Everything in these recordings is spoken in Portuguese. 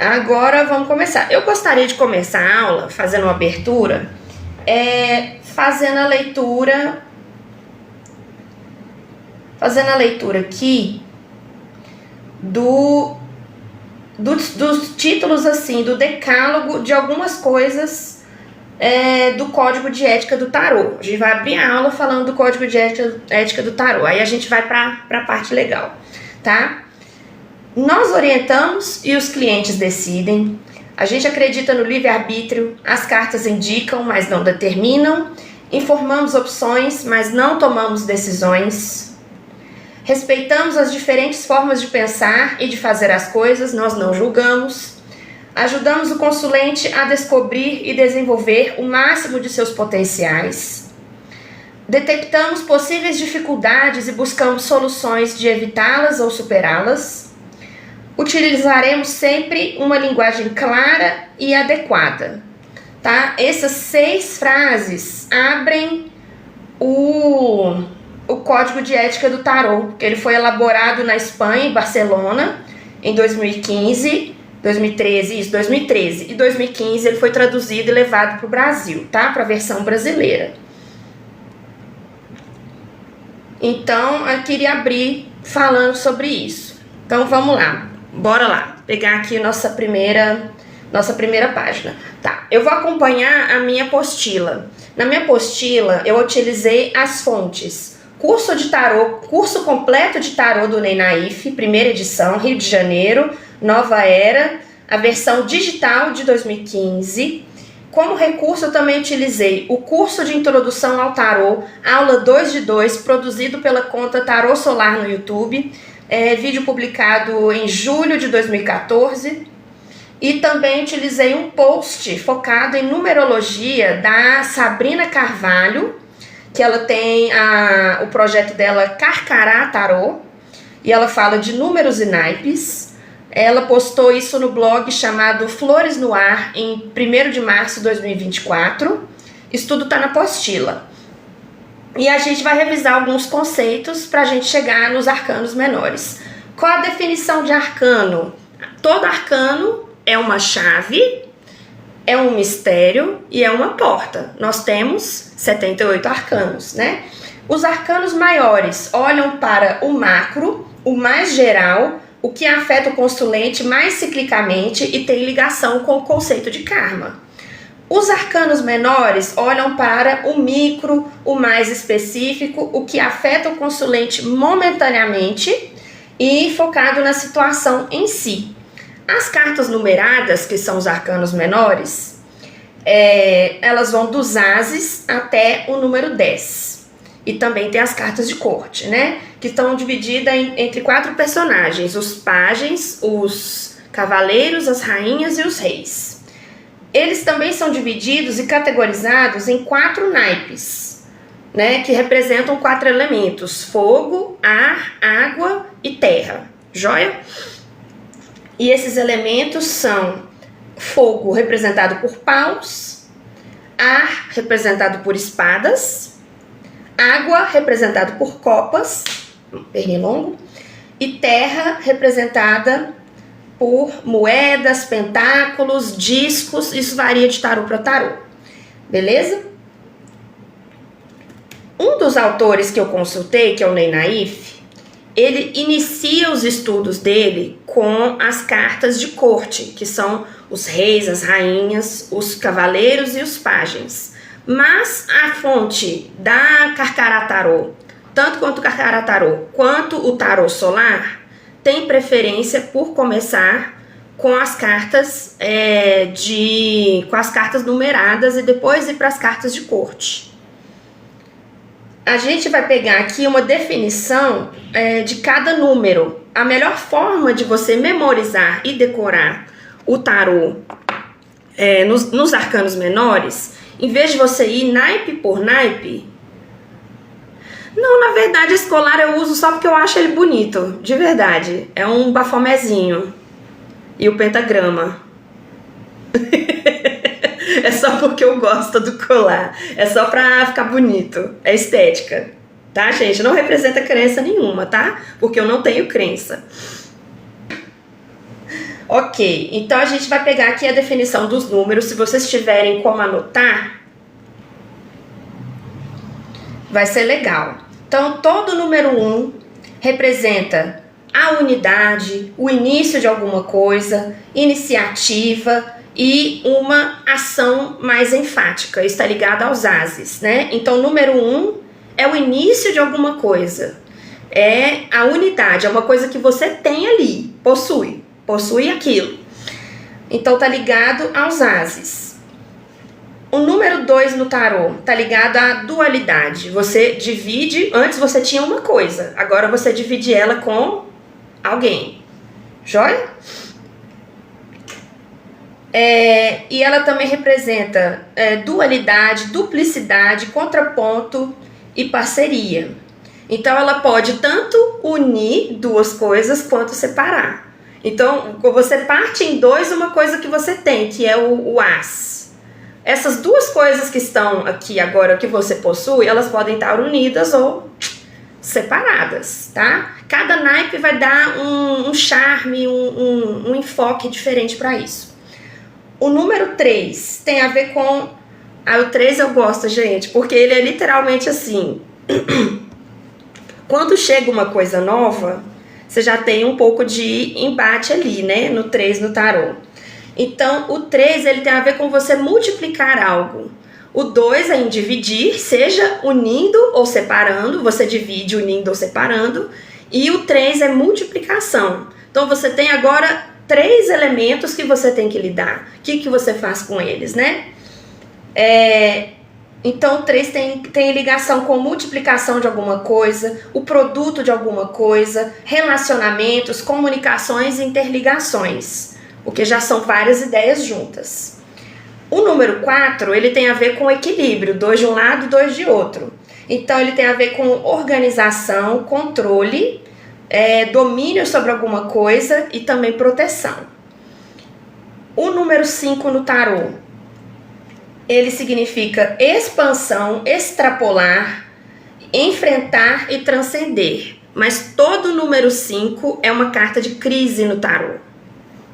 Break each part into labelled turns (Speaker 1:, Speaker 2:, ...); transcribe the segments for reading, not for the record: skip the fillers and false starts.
Speaker 1: Agora vamos começar. Eu gostaria de começar a aula fazendo uma abertura, fazendo a leitura aqui dos títulos assim, do decálogo de algumas coisas do Código de Ética do Tarô. A gente vai abrir a aula falando do Código de Ética do Tarô, aí a gente vai para a parte legal, tá? Nós orientamos e os clientes decidem. A gente acredita no livre-arbítrio, as cartas indicam, mas não determinam. Informamos opções, mas não tomamos decisões. Respeitamos as diferentes formas de pensar e de fazer as coisas, nós não julgamos. Ajudamos o consulente a descobrir e desenvolver o máximo de seus potenciais. Detectamos possíveis dificuldades e buscamos soluções de evitá-las ou superá-las. Utilizaremos sempre uma linguagem clara e adequada, tá? Essas 6 frases abrem o Código de Ética do Tarô, que ele foi elaborado na Espanha, em Barcelona, em 2013. E 2015 ele foi traduzido e levado para o Brasil, tá? Para a versão brasileira. Então, eu queria abrir falando sobre isso. Então, vamos lá. Bora lá, pegar aqui nossa primeira página. Tá, eu vou acompanhar a minha apostila. Na minha apostila, eu utilizei as fontes. Curso de tarô, curso completo de tarô do Ney Naif, primeira edição, Rio de Janeiro, Nova Era, a versão digital de 2015. Como recurso, eu também utilizei o curso de introdução ao tarô, aula 2 de 2, produzido pela conta Tarô Solar no YouTube. Vídeo publicado em julho de 2014, e também utilizei um post focado em numerologia da Sabrina Carvalho, que ela tem o projeto dela Carcará Tarô, e ela fala de números e naipes. Ela postou isso no blog chamado Flores no Ar em 1º de março de 2024, isso tudo está na apostila. E a gente vai revisar alguns conceitos para a gente chegar nos arcanos menores. Qual a definição de arcano? Todo arcano é uma chave, é um mistério e é uma porta. Nós temos 78 arcanos, né? Os arcanos maiores olham para o macro, o mais geral, o que afeta o consulente mais ciclicamente e tem ligação com o conceito de karma. Os arcanos menores olham para o micro, o mais específico, o que afeta o consulente momentaneamente e focado na situação em si. As cartas numeradas, que são os arcanos menores, elas vão dos ases até o número 10. E também tem as cartas de corte, né? Que estão divididas entre 4 personagens: os pajens, os cavaleiros, as rainhas e os reis. Eles também são divididos e categorizados em 4 naipes, né, que representam 4 elementos: fogo, ar, água e terra. Joia? E esses elementos são fogo, representado por paus; ar, representado por espadas; água, representado por copas, pernilongo; e terra, representada por moedas, pentáculos, discos. Isso varia de tarô para tarô, beleza? Um dos autores que eu consultei, que é o Ney Naif, ele inicia os estudos dele com as cartas de corte, que são os reis, as rainhas, os cavaleiros e os pajens. Mas a fonte da Carcará Tarô, tanto quanto o Carcará Tarô quanto o Tarô Solar, tem preferência por começar com as cartas com as cartas numeradas e depois ir para as cartas de corte. A gente vai pegar aqui uma definição de cada número. A melhor forma de você memorizar e decorar o tarô nos arcanos menores, em vez de você ir naipe por naipe. Não, na verdade, esse colar eu uso só porque eu acho ele bonito, de verdade. É um bafomezinho. E o pentagrama. É só porque eu gosto do colar. É só pra ficar bonito. É estética. Tá, gente? Não representa crença nenhuma, tá? Porque eu não tenho crença. Ok, então a gente vai pegar aqui a definição dos números. Se vocês tiverem como anotar, vai ser legal. Então, todo número 1 representa a unidade, o início de alguma coisa, iniciativa e uma ação mais enfática. Está ligado aos ases, né? Então, número 1 é o início de alguma coisa. É a unidade, é uma coisa que você tem ali, possui aquilo. Então tá ligado aos ases. O número 2 no tarô tá ligado à dualidade. Você divide, antes você tinha uma coisa, agora você divide ela com alguém. Joia? E ela também representa dualidade, duplicidade, contraponto e parceria. Então ela pode tanto unir duas coisas quanto separar. Então você parte em dois uma coisa que você tem, que é o as. Essas duas coisas que estão aqui agora que você possui, elas podem estar unidas ou separadas, tá? Cada naipe vai dar um charme, um enfoque diferente para isso. O número 3 tem a ver com... o 3 eu gosto, gente, porque ele é literalmente assim... Quando chega uma coisa nova, você já tem um pouco de embate ali, né? No 3 no tarô. Então, o 3 ele tem a ver com você multiplicar algo. O 2 é em dividir, seja unindo ou separando. Você divide unindo ou separando. E o 3 é multiplicação. Então, você tem agora 3 elementos que você tem que lidar. O que você faz com eles, né? Então, o 3 tem ligação com multiplicação de alguma coisa, o produto de alguma coisa, relacionamentos, comunicações e interligações, o que já são várias ideias juntas. O número 4, ele tem a ver com equilíbrio, 2 de um lado, 2 de outro. Então, ele tem a ver com organização, controle, domínio sobre alguma coisa e também proteção. O número 5 no tarô, ele significa expansão, extrapolar, enfrentar e transcender. Mas todo número 5 é uma carta de crise no tarô,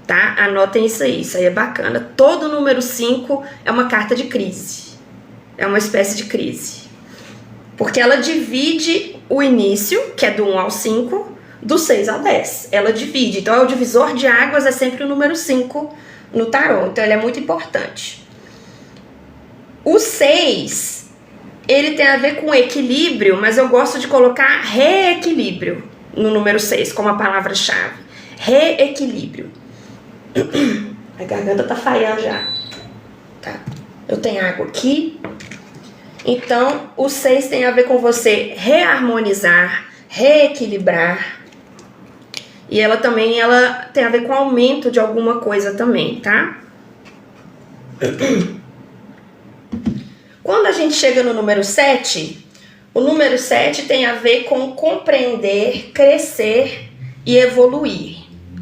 Speaker 1: tá? Anotem isso aí é bacana. Todo número 5 é uma carta de crise, é uma espécie de crise. Porque ela divide o início, que é do 1 ao 5, do 6 ao 10. Ela divide, então o divisor de águas é sempre o número 5 no tarô, então ele é muito importante. O 6, ele tem a ver com equilíbrio, mas eu gosto de colocar reequilíbrio no número 6, como a palavra-chave. Reequilíbrio. A garganta tá falhando já. Tá. Eu tenho água aqui. Então, o 6 tem a ver com você reharmonizar, reequilibrar. E ela tem a ver com aumento de alguma coisa também, tá? Quando a gente chega no número 7, o número 7 tem a ver com compreender, crescer e evoluir.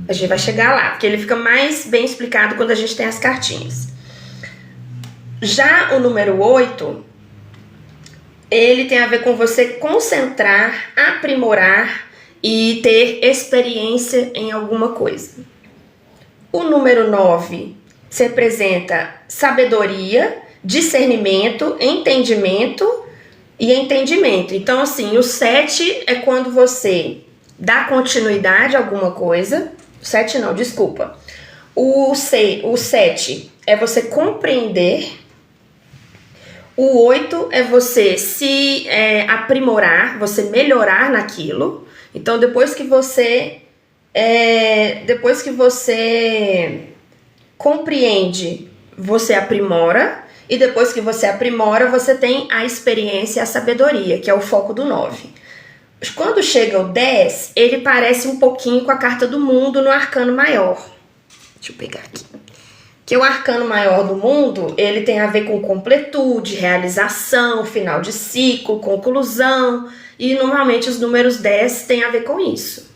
Speaker 1: A gente vai chegar lá, porque ele fica mais bem explicado quando a gente tem as cartinhas. Já o número 8, ele tem a ver com você concentrar, aprimorar e ter experiência em alguma coisa. O número 9 se representa sabedoria, discernimento, entendimento e entendimento. Então, assim, o 7 é quando você dá continuidade a alguma coisa. O 7 não, desculpa. O 7 é você compreender. O 8 é você se aprimorar, você melhorar naquilo. Então, depois que você compreende, você aprimora. E depois que você aprimora, você tem a experiência e a sabedoria, que é o foco do 9. Quando chega o 10, ele parece um pouquinho com a carta do mundo no arcano maior. Deixa eu pegar aqui. Que o arcano maior do mundo, ele tem a ver com completude, realização, final de ciclo, conclusão. E normalmente os números 10 têm a ver com isso.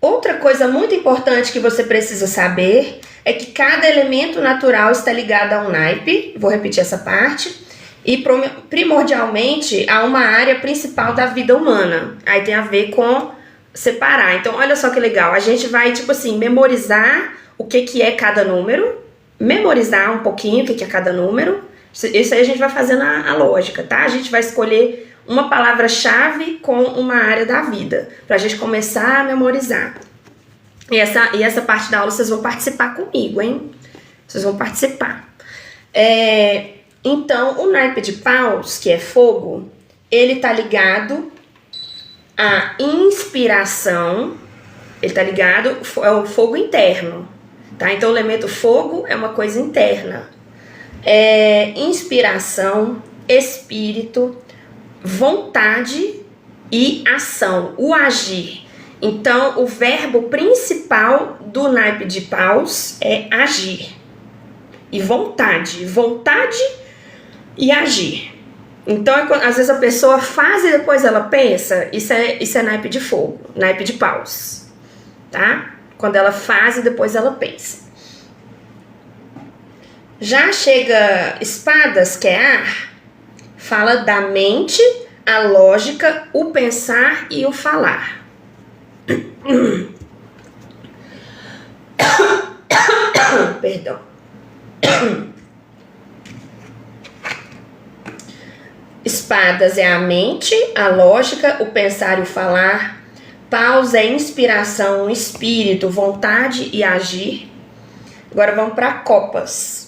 Speaker 1: Outra coisa muito importante que você precisa saber é que cada elemento natural está ligado a um naipe, vou repetir essa parte, e primordialmente a uma área principal da vida humana. Aí tem a ver com separar. Então, olha só que legal. A gente vai, tipo assim, memorizar o que é cada número, memorizar um pouquinho o que é cada número. Isso aí a gente vai fazendo a lógica, tá? A gente vai escolher uma palavra-chave com uma área da vida, pra gente começar a memorizar. E essa parte da aula vocês vão participar comigo, hein? Vocês vão participar. Então, o naipe de paus, que é fogo, ele tá ligado à inspiração, ele tá ligado ao fogo interno, tá? Então, o elemento fogo é uma coisa interna. Inspiração, espírito, vontade e ação, o agir. Então, o verbo principal do naipe de paus é agir. E vontade e agir. Então, às vezes a pessoa faz e depois ela pensa, isso é naipe de fogo, naipe de paus, tá? Quando ela faz e depois ela pensa. Já chega espadas, que é ar, fala da mente, a lógica, o pensar e o falar. Perdão. Espadas é a mente, a lógica, o pensar e o falar. Paus é inspiração, espírito, vontade e agir. Agora vamos para copas.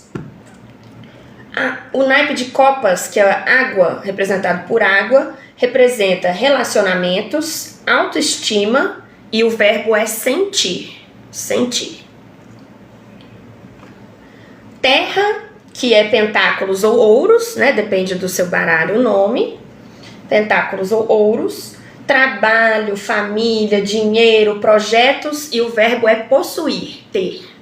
Speaker 1: O naipe de copas, que é a água, representado por água, representa relacionamentos, autoestima e o verbo é sentir. Sentir. Terra, que é pentáculos ou ouros, né? Depende do seu baralho o nome. Pentáculos ou ouros. Trabalho, família, dinheiro, projetos e o verbo é possuir, ter.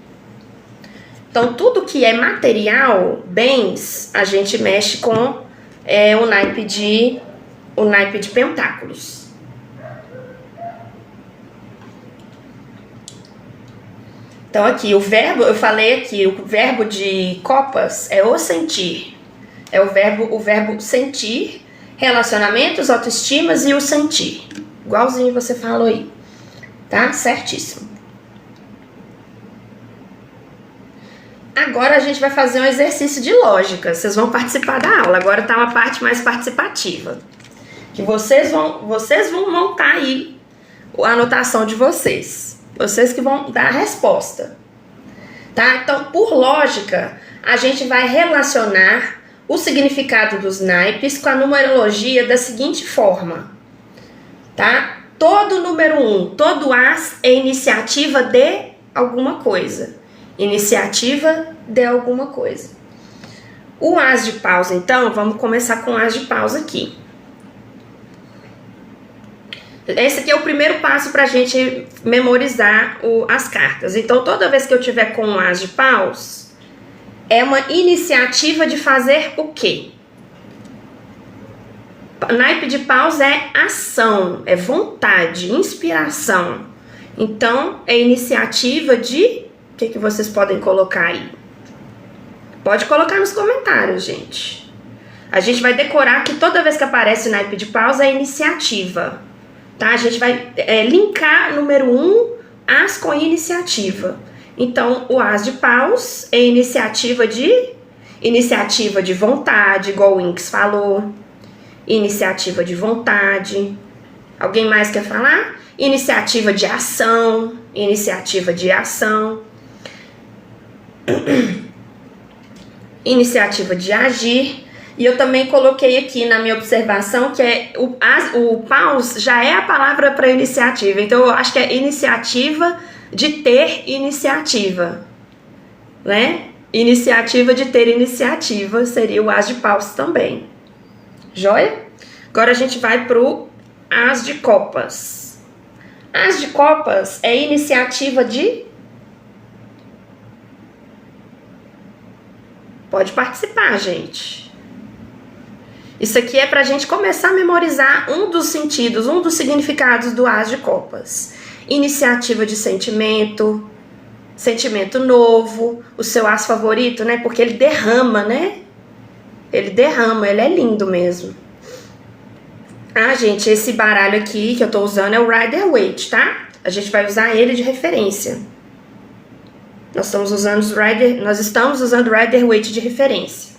Speaker 1: Então, tudo que é material, bens, a gente mexe com o naipe de pentáculos. Então, aqui, eu falei aqui, o verbo de copas é o sentir. É o verbo sentir, relacionamentos, autoestimas e o sentir. Igualzinho você falou aí. Tá? Certíssimo. Agora a gente vai fazer um exercício de lógica. Vocês vão participar da aula. Agora tá uma parte mais participativa. Que vocês vão montar aí a anotação de vocês. Vocês que vão dar a resposta. Tá? Então, por lógica, a gente vai relacionar o significado dos naipes com a numerologia da seguinte forma. Tá? Todo número 1, todo as é iniciativa de alguma coisa. Iniciativa de alguma coisa. O as de paus, então, vamos começar com o as de paus aqui. Esse aqui é o primeiro passo para a gente memorizar as cartas. Então, toda vez que eu tiver com o as de paus, é uma iniciativa de fazer o quê? Naipe de paus é ação, é vontade, inspiração. Então, é iniciativa de... O que vocês podem colocar aí? Pode colocar nos comentários, gente. A gente vai decorar que toda vez que aparece o naipe de paus é iniciativa. Tá? A gente vai linkar número 1, as com iniciativa. Então, o as de paus é iniciativa de vontade, igual o Inks falou. Iniciativa de vontade. Alguém mais quer falar? Iniciativa de ação. Iniciativa de ação. Iniciativa de agir. E eu também coloquei aqui na minha observação que o paus já é a palavra para iniciativa. Então, eu acho que é iniciativa de ter iniciativa, né? Iniciativa de ter iniciativa seria o as de paus também. Joia? Agora a gente vai pro as de copas. As de copas é iniciativa de... Pode participar, gente. Isso aqui é pra gente começar a memorizar um dos sentidos, um dos significados do as de copas. Iniciativa de sentimento, sentimento novo, o seu as favorito, né? Porque ele derrama, né? Ele derrama, ele é lindo mesmo. Ah, gente, esse baralho aqui que eu tô usando é o Rider-Waite, tá? A gente vai usar ele de referência. Nós estamos usando o Rider-Waite de referência.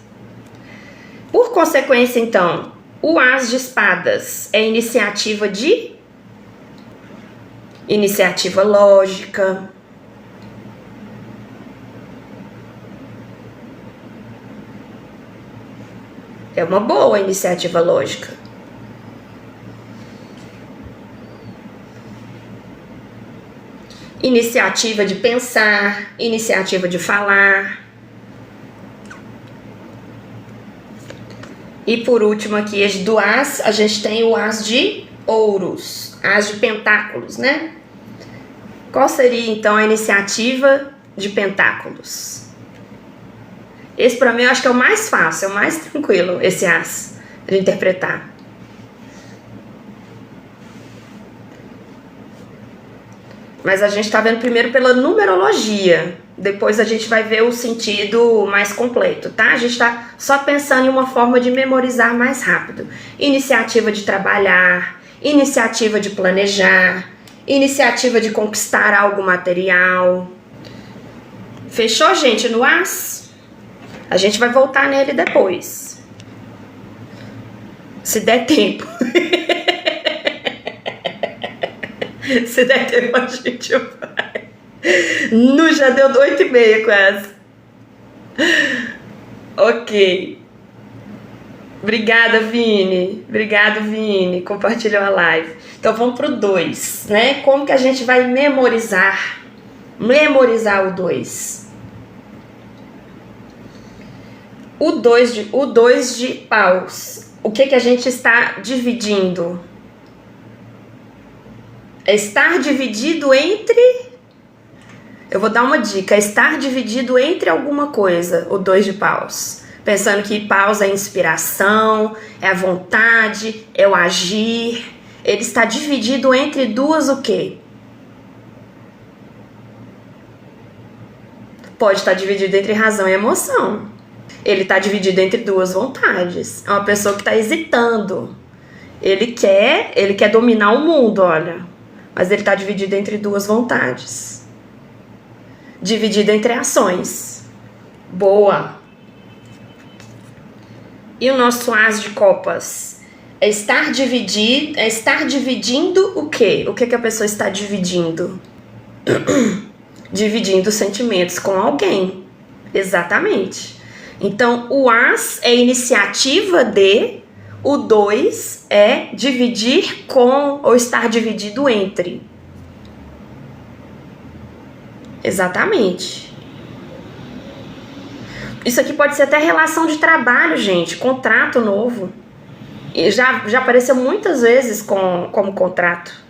Speaker 1: Por consequência, então, o As de Espadas é iniciativa lógica. É uma boa iniciativa lógica. Iniciativa de pensar, iniciativa de falar. E por último aqui, do As, a gente tem o As de Ouros, As de Pentáculos, né? Qual seria então a iniciativa de Pentáculos? Esse pra mim eu acho que é o mais fácil, é o mais tranquilo, esse As de interpretar. Mas a gente tá vendo primeiro pela numerologia, depois a gente vai ver o sentido mais completo, tá? A gente tá só pensando em uma forma de memorizar mais rápido. Iniciativa de trabalhar, iniciativa de planejar, iniciativa de conquistar algo material. Fechou, gente, no As? A gente vai voltar nele depois. Se der tempo. Se der tempo, a gente vai. Já deu 8h30 quase. Ok. Obrigada, Vini. Obrigado, Vini. Compartilhou a live. Então vamos pro 2, né? Como que a gente vai memorizar? Memorizar o 2. O 2 de paus. O que a gente está dividindo? É estar dividido entre... Eu vou dar uma dica. É estar dividido entre alguma coisa, o 2 de paus. Pensando que paus é inspiração, é a vontade, é o agir. Ele está dividido entre duas o quê? Pode estar dividido entre razão e emoção. Ele está dividido entre duas vontades. É uma pessoa que está hesitando. Ele quer dominar o mundo, olha. Mas ele está dividido entre duas vontades. Dividido entre ações. Boa. E o nosso As de Copas? É estar dividindo o quê? O que a pessoa está dividindo? Dividindo sentimentos com alguém. Exatamente. Então, o As é iniciativa de, o 2 é dividir com ou estar dividido entre. Exatamente. Isso aqui pode ser até relação de trabalho, gente, contrato novo. E já apareceu muitas vezes como contrato.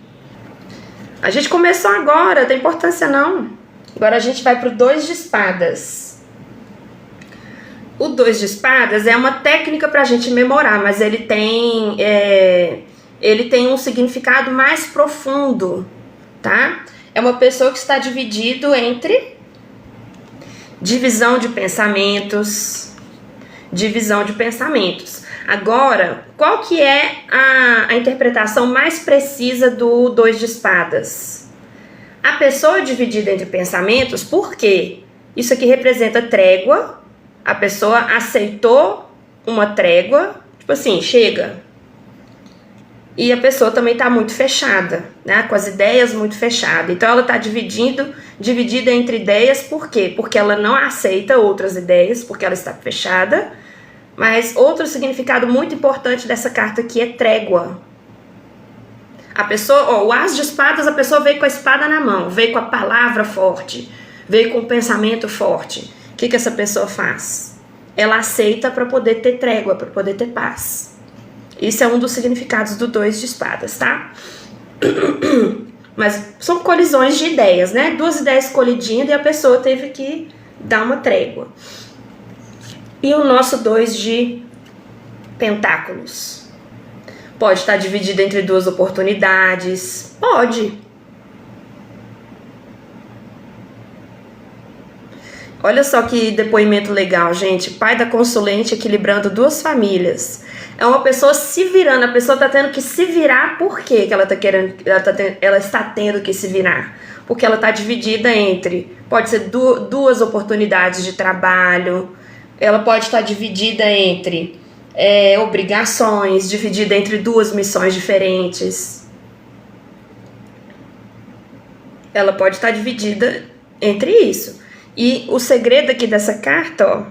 Speaker 1: A gente começou agora, não tem importância não. Agora a gente vai pro 2 de espadas. O 2 de espadas é uma técnica pra gente memorar, mas ele tem um significado mais profundo, tá? É uma pessoa que está dividido entre divisão de pensamentos. Agora, qual que é a interpretação mais precisa do 2 de espadas? A pessoa dividida entre pensamentos, por quê? Isso aqui representa trégua. A pessoa aceitou uma trégua, tipo assim, chega. E a pessoa também está muito fechada, né? Com as ideias muito fechadas. Então ela está dividida entre ideias, por quê? Porque ela não aceita outras ideias, porque ela está fechada. Mas outro significado muito importante dessa carta aqui é trégua. A pessoa, o As de espadas, a pessoa veio com a espada na mão, veio com a palavra forte, veio com o pensamento forte. O que essa pessoa faz? Ela aceita para poder ter trégua, para poder ter paz. Isso é um dos significados do 2 de espadas, tá? Mas são colisões de ideias, né? Duas ideias colidindo e a pessoa teve que dar uma trégua. E o nosso 2 de pentáculos? Pode estar dividido entre duas oportunidades? Pode. Olha só que depoimento legal, gente. Pai da consulente equilibrando duas famílias. É uma pessoa se virando, a pessoa está tendo que se virar. Por quê que ela está querendo, ela está tendo que se virar? Porque ela está dividida entre, pode ser duas oportunidades de trabalho, ela pode estar dividida entre obrigações, dividida entre duas missões diferentes. Ela pode estar dividida entre isso. E o segredo aqui dessa carta, ó,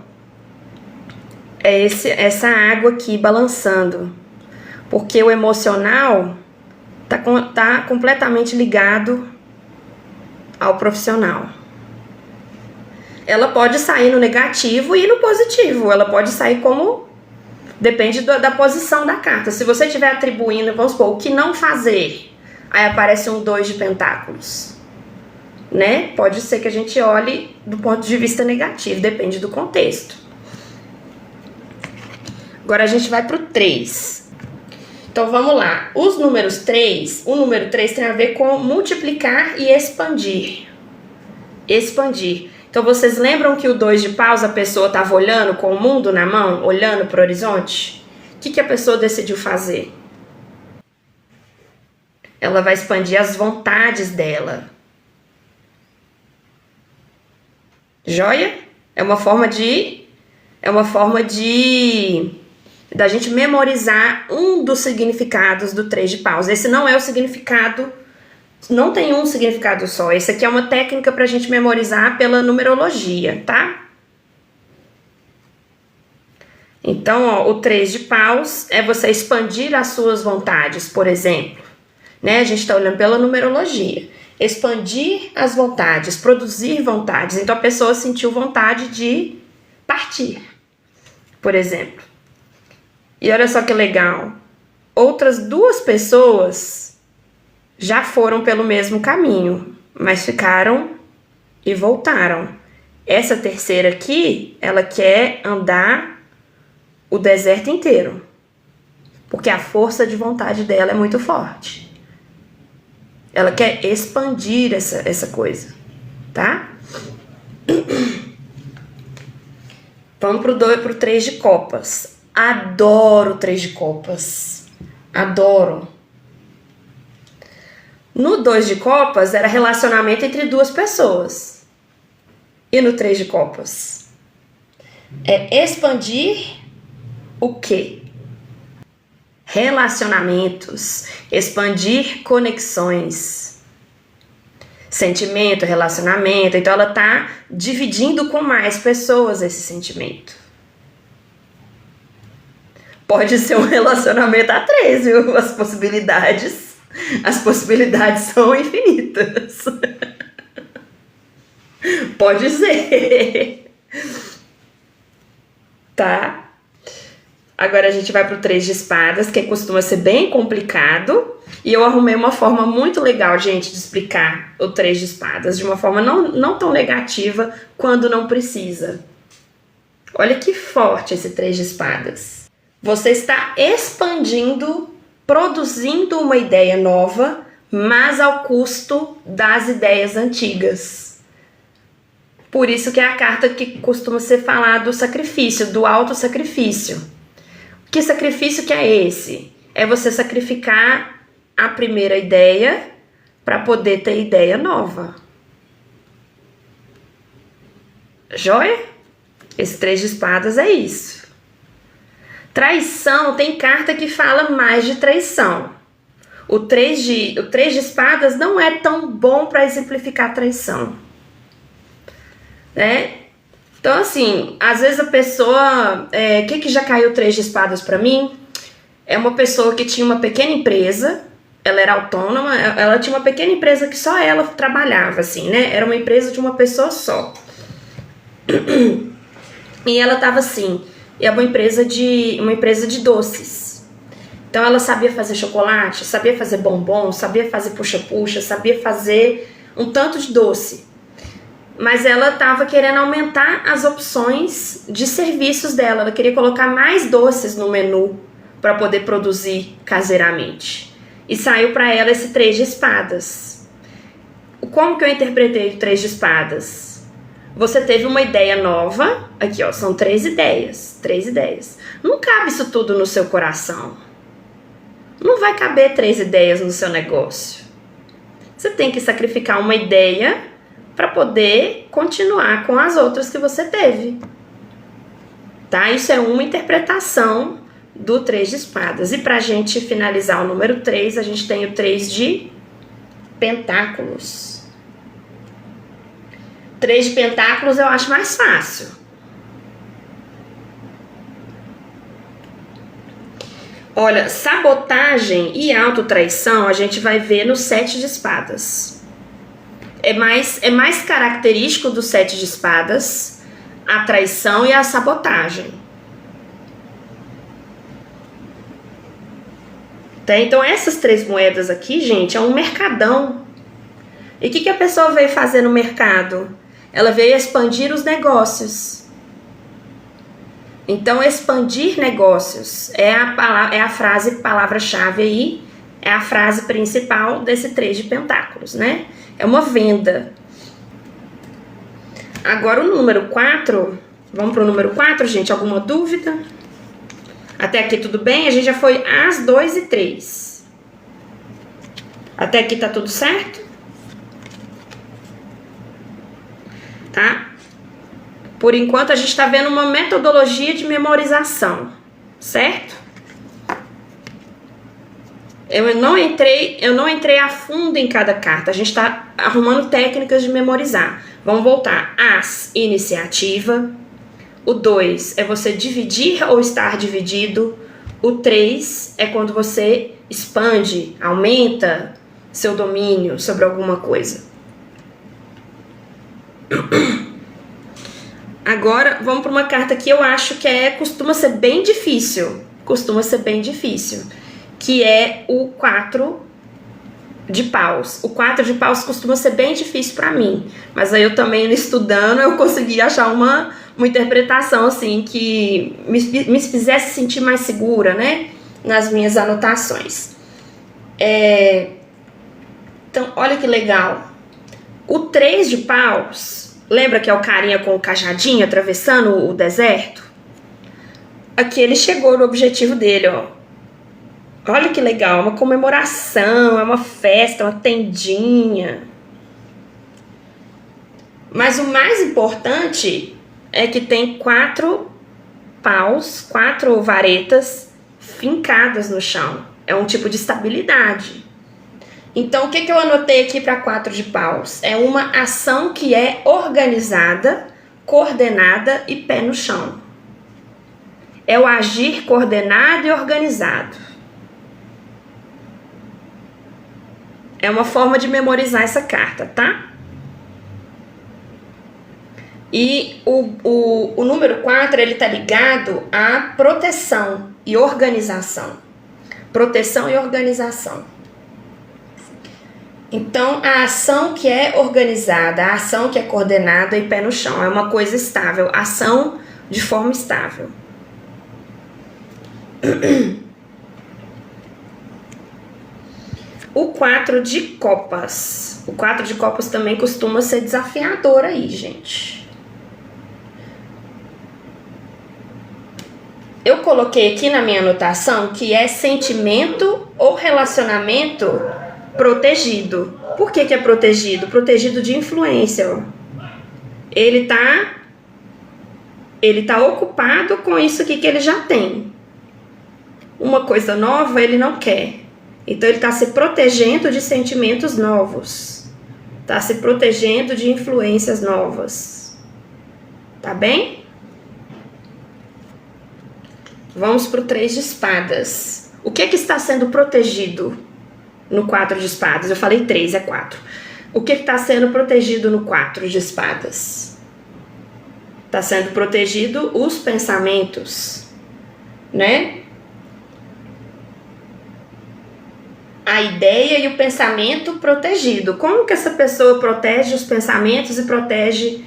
Speaker 1: é essa água aqui balançando. Porque o emocional tá completamente ligado ao profissional. Ela pode sair no negativo e no positivo. Ela pode sair como... Depende da posição da carta. Se você estiver atribuindo, vamos supor, o que não fazer, aí aparece um 2 de pentáculos, né? Pode ser que a gente olhe do ponto de vista negativo, depende do contexto. Agora a gente vai para o 3. Então vamos lá. Os números 3, o número 3 tem a ver com multiplicar e expandir. Expandir. Então vocês lembram que o 2 de paus, a pessoa estava olhando com o mundo na mão, olhando para o horizonte? O que a pessoa decidiu fazer? Ela vai expandir as vontades dela. Joia? É uma forma da gente memorizar um dos significados do 3 de paus. Esse não é o significado, não tem um significado só. Esse aqui é uma técnica para a gente memorizar pela numerologia, tá? Então, ó, o 3 de paus é você expandir as suas vontades, por exemplo. Né? A gente está olhando pela numerologia. Expandir as vontades, produzir vontades. Então, a pessoa sentiu vontade de partir, por exemplo. E olha só que legal. Outras 2 pessoas já foram pelo mesmo caminho, mas ficaram e voltaram. Essa terceira aqui, ela quer andar o deserto inteiro, porque a força de vontade dela é muito forte. Ela quer expandir essa coisa, tá? Vamos pro 3 de copas. Adoro o 3 de copas. Adoro. No 2 de copas era relacionamento entre 2 pessoas. E no 3 de copas? É expandir o quê? Relacionamentos. Expandir conexões. Sentimento, relacionamento. Então ela tá dividindo com mais pessoas esse sentimento. Pode ser um relacionamento a 3, viu? As possibilidades são infinitas. Pode ser. Tá? Agora a gente vai pro 3 de espadas, que costuma ser bem complicado. E eu arrumei uma forma muito legal, gente, de explicar o 3 de espadas. De uma forma não tão negativa quando não precisa. Olha que forte esse 3 de espadas. Você está expandindo, produzindo uma ideia nova, mas ao custo das ideias antigas. Por isso que é a carta que costuma ser falada do sacrifício, do autossacrifício. Que sacrifício que é esse? É você sacrificar a primeira ideia para poder ter ideia nova. Joia? Esse 3 de espadas é isso. Traição, tem carta que fala mais de traição. O 3 de espadas não é tão bom para exemplificar traição. Né? Então, assim, às vezes a pessoa... que já caiu 3 de espadas para mim? É uma pessoa que tinha uma pequena empresa, ela era autônoma, ela tinha uma pequena empresa que só ela trabalhava, assim, né? Era uma empresa de uma pessoa só. E ela tava assim, é uma empresa de doces. Então ela sabia fazer chocolate, sabia fazer bombom, sabia fazer puxa-puxa, sabia fazer um tanto de doce. Mas ela estava querendo aumentar as opções de serviços dela. Ela queria colocar mais doces no menu para poder produzir caseiramente. E saiu para ela esse 3 de espadas. Como que eu interpretei o 3 de espadas? você teve uma ideia nova. Aqui, ó, são 3 ideias. 3 ideias. Não cabe isso tudo no seu coração. Não vai caber 3 ideias no seu negócio. Você tem que sacrificar uma ideia para poder continuar com as outras que você teve. Tá? Isso é uma interpretação do 3 de espadas. E pra gente finalizar o número 3, a gente tem o 3 de pentáculos. 3 de pentáculos eu acho mais fácil. Olha, sabotagem e autotraição a gente vai ver no 7 de espadas. É mais característico do 7 de espadas a traição e a sabotagem. Tá? Então essas 3 moedas aqui, gente, é um mercadão. E o que a pessoa veio fazer no mercado? Ela veio expandir os negócios. Então, expandir negócios é a frase, palavra-chave aí, é a frase principal desse 3 de pentáculos, né? É uma venda. Agora o número 4, vamos para o número 4, gente, alguma dúvida? Até aqui tudo bem? A gente já foi as 2 e 3. Até aqui tá tudo certo? Tá? Por enquanto a gente está vendo uma metodologia de memorização, certo? Eu não entrei a fundo em cada carta. A gente está arrumando técnicas de memorizar. Vamos voltar. As, iniciativa. O 2 é você dividir ou estar dividido. O 3 é quando você expande, aumenta seu domínio sobre alguma coisa. Agora, vamos para uma carta que eu acho que costuma ser bem difícil. Que é o 4 de paus. O 4 de paus costuma ser bem difícil para mim. Mas aí eu também, estudando, eu consegui achar uma interpretação, assim, que me fizesse sentir mais segura, né? Nas minhas anotações. Então, olha que legal. O 3 de paus... Lembra que é o carinha com o cajadinho atravessando o deserto? Aqui ele chegou no objetivo dele, ó. Olha que legal, uma comemoração, é uma festa, uma tendinha. Mas o mais importante é que tem 4 paus, 4 varetas fincadas no chão. É um tipo de estabilidade. Então, o que eu anotei aqui para 4 de paus? É uma ação que é organizada, coordenada e pé no chão. É o agir coordenado e organizado. É uma forma de memorizar essa carta, tá? E o número 4, ele tá ligado à proteção e organização. Proteção e organização. Então, a ação que é organizada, a ação que é coordenada e pé no chão, é uma coisa estável, ação de forma estável. O 4 de copas. O 4 de copas também costuma ser desafiador aí, gente. Eu coloquei aqui na minha anotação que é sentimento ou relacionamento protegido. Por que é protegido? Protegido de influência, ó. Ele tá ocupado com isso aqui que ele já tem. Uma coisa nova ele não quer. Então ele tá se protegendo de sentimentos novos. Tá se protegendo de influências novas. Tá bem? Vamos pro 3 de espadas. O que está sendo protegido no 4 de espadas? Eu falei 3, é 4. O que está sendo protegido no 4 de espadas? Está sendo protegido os pensamentos, né? A ideia e o pensamento protegido. Como que essa pessoa protege os pensamentos e protege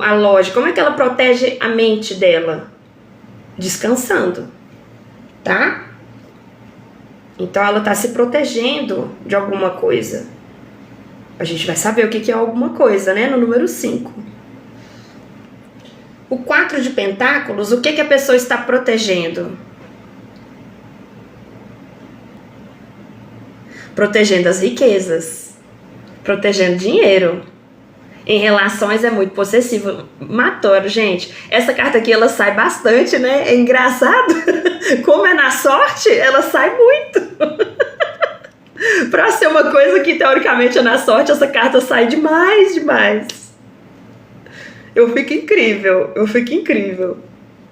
Speaker 1: a lógica? Como é que ela protege a mente dela? Descansando, tá? Então ela está se protegendo de alguma coisa. A gente vai saber o que é alguma coisa, né? No número 5. O 4 de pentáculos, o que a pessoa está protegendo? Protegendo as riquezas, protegendo dinheiro. Em relações é muito possessivo. Matou, gente. Essa carta aqui, ela sai bastante, né? É engraçado. Como é na sorte, ela sai muito. Pra ser uma coisa que teoricamente é na sorte, essa carta sai demais. Eu fico incrível.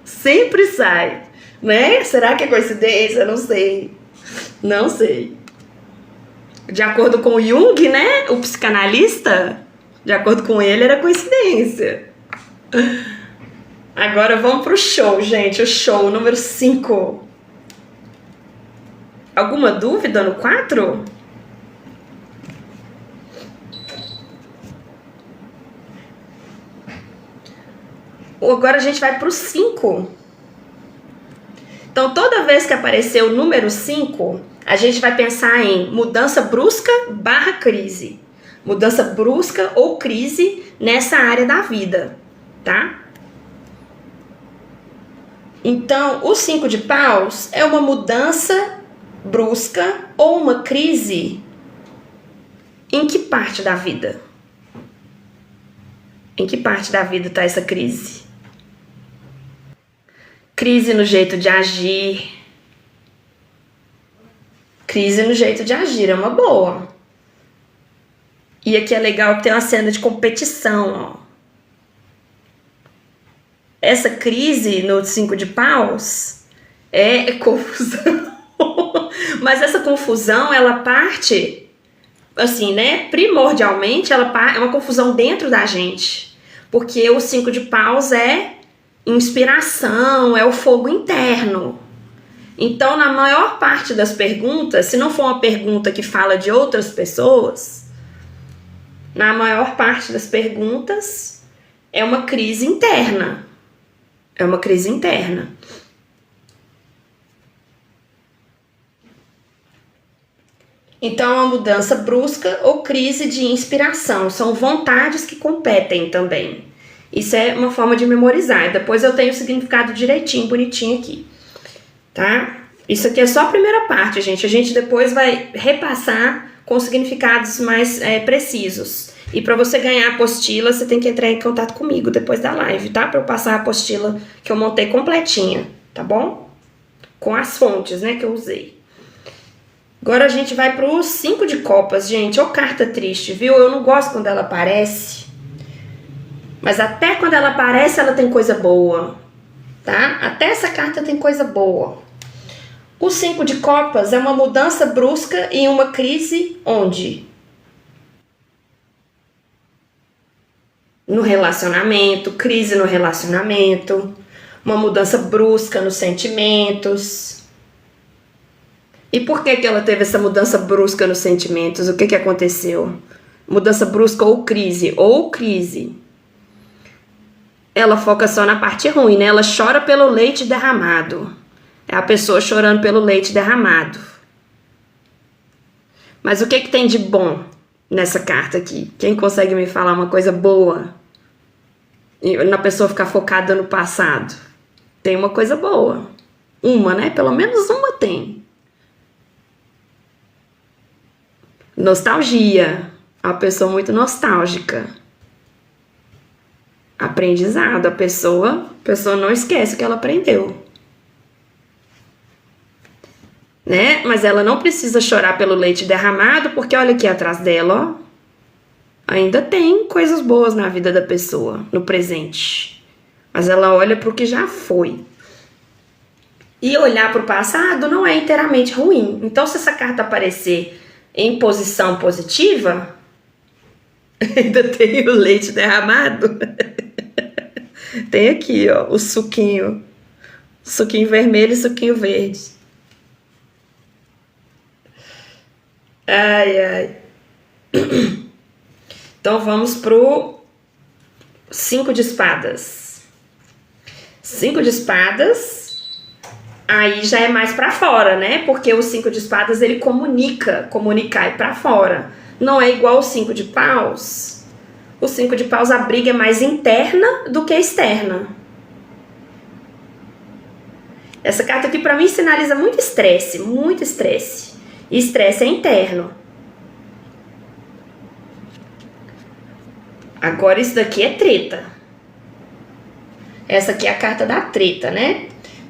Speaker 1: Sempre sai, né? Será que é coincidência? Não sei. De acordo com o Jung, né? O psicanalista, de acordo com ele, era coincidência. Agora vamos pro show, gente. O show número 5. Alguma dúvida no 4? Agora a gente vai pro 5. Então, toda vez que aparecer o número 5, a gente vai pensar em mudança brusca / crise. Mudança brusca ou crise nessa área da vida, tá? Então, o 5 de paus é uma mudança brusca ou uma crise em que parte da vida? Em que parte da vida está essa crise? Crise no jeito de agir. Crise no jeito de agir é uma boa. E aqui é legal que tem uma cena de competição, ó. Essa crise no 5 de paus é confusão. Mas essa confusão, ela parte, assim, né? Primordialmente, ela é uma confusão dentro da gente. Porque o 5 de paus é inspiração, é o fogo interno. Então, na maior parte das perguntas, se não for uma pergunta que fala de outras pessoas, na maior parte das perguntas é uma crise interna. É uma crise interna. Então, é uma mudança brusca ou crise de inspiração. São vontades que competem também. Isso é uma forma de memorizar. Depois eu tenho o significado direitinho, bonitinho aqui. Tá? Isso aqui é só a primeira parte, gente. A gente depois vai repassar com significados mais precisos. E para você ganhar a apostila, você tem que entrar em contato comigo depois da live, tá? Para eu passar a apostila que eu montei completinha, tá bom? Com as fontes, né, que eu usei. Agora a gente vai pro 5 de copas, gente. Ô, carta triste, viu? Eu não gosto quando ela aparece. Mas até quando ela aparece, ela tem coisa boa, tá? Até essa carta tem coisa boa. O 5 de copas é uma mudança brusca e uma crise onde? No relacionamento, crise no relacionamento, uma mudança brusca nos sentimentos. E por que ela teve essa mudança brusca nos sentimentos? O que aconteceu? Mudança brusca ou crise? Ela foca só na parte ruim, né? Ela chora pelo leite derramado. É a pessoa chorando pelo leite derramado. Mas o que tem de bom nessa carta aqui? Quem consegue me falar uma coisa boa? Na pessoa ficar focada no passado. Tem uma coisa boa. Uma, né? Pelo menos uma tem. Nostalgia. Uma pessoa muito nostálgica. Aprendizado. A pessoa não esquece o que ela aprendeu. Né? Mas ela não precisa chorar pelo leite derramado, porque olha aqui atrás dela, ó. Ainda tem coisas boas na vida da pessoa, no presente. Mas ela olha para o que já foi. E olhar para o passado não é inteiramente ruim. Então, se essa carta aparecer em posição positiva, ainda tem o leite derramado. Tem aqui, ó, o suquinho. Suquinho vermelho e suquinho verde. Ai. Então vamos pro 5 de espadas. 5 de espadas, aí já é mais pra fora, né? Porque o 5 de espadas ele comunicar é pra fora. Não é igual o 5 de paus. O 5 de paus, a briga é mais interna do que externa. Essa carta aqui pra mim sinaliza muito estresse, muito estresse. E estresse é interno. Agora isso daqui é treta. Essa aqui é a carta da treta, né?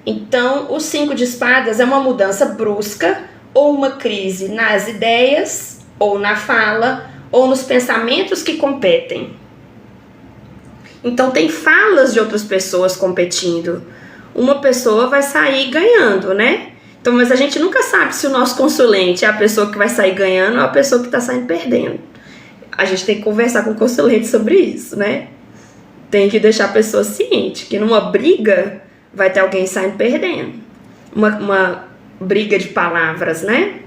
Speaker 1: Então, o 5 de espadas é uma mudança brusca ou uma crise nas ideias, ou na fala, ou nos pensamentos que competem. Então, tem falas de outras pessoas competindo. Uma pessoa vai sair ganhando, né? Então, mas a gente nunca sabe se o nosso consulente é a pessoa que vai sair ganhando ou a pessoa que está saindo perdendo. A gente tem que conversar com o consulente sobre isso, né? Tem que deixar a pessoa ciente que numa briga vai ter alguém saindo perdendo. Uma briga de palavras, né?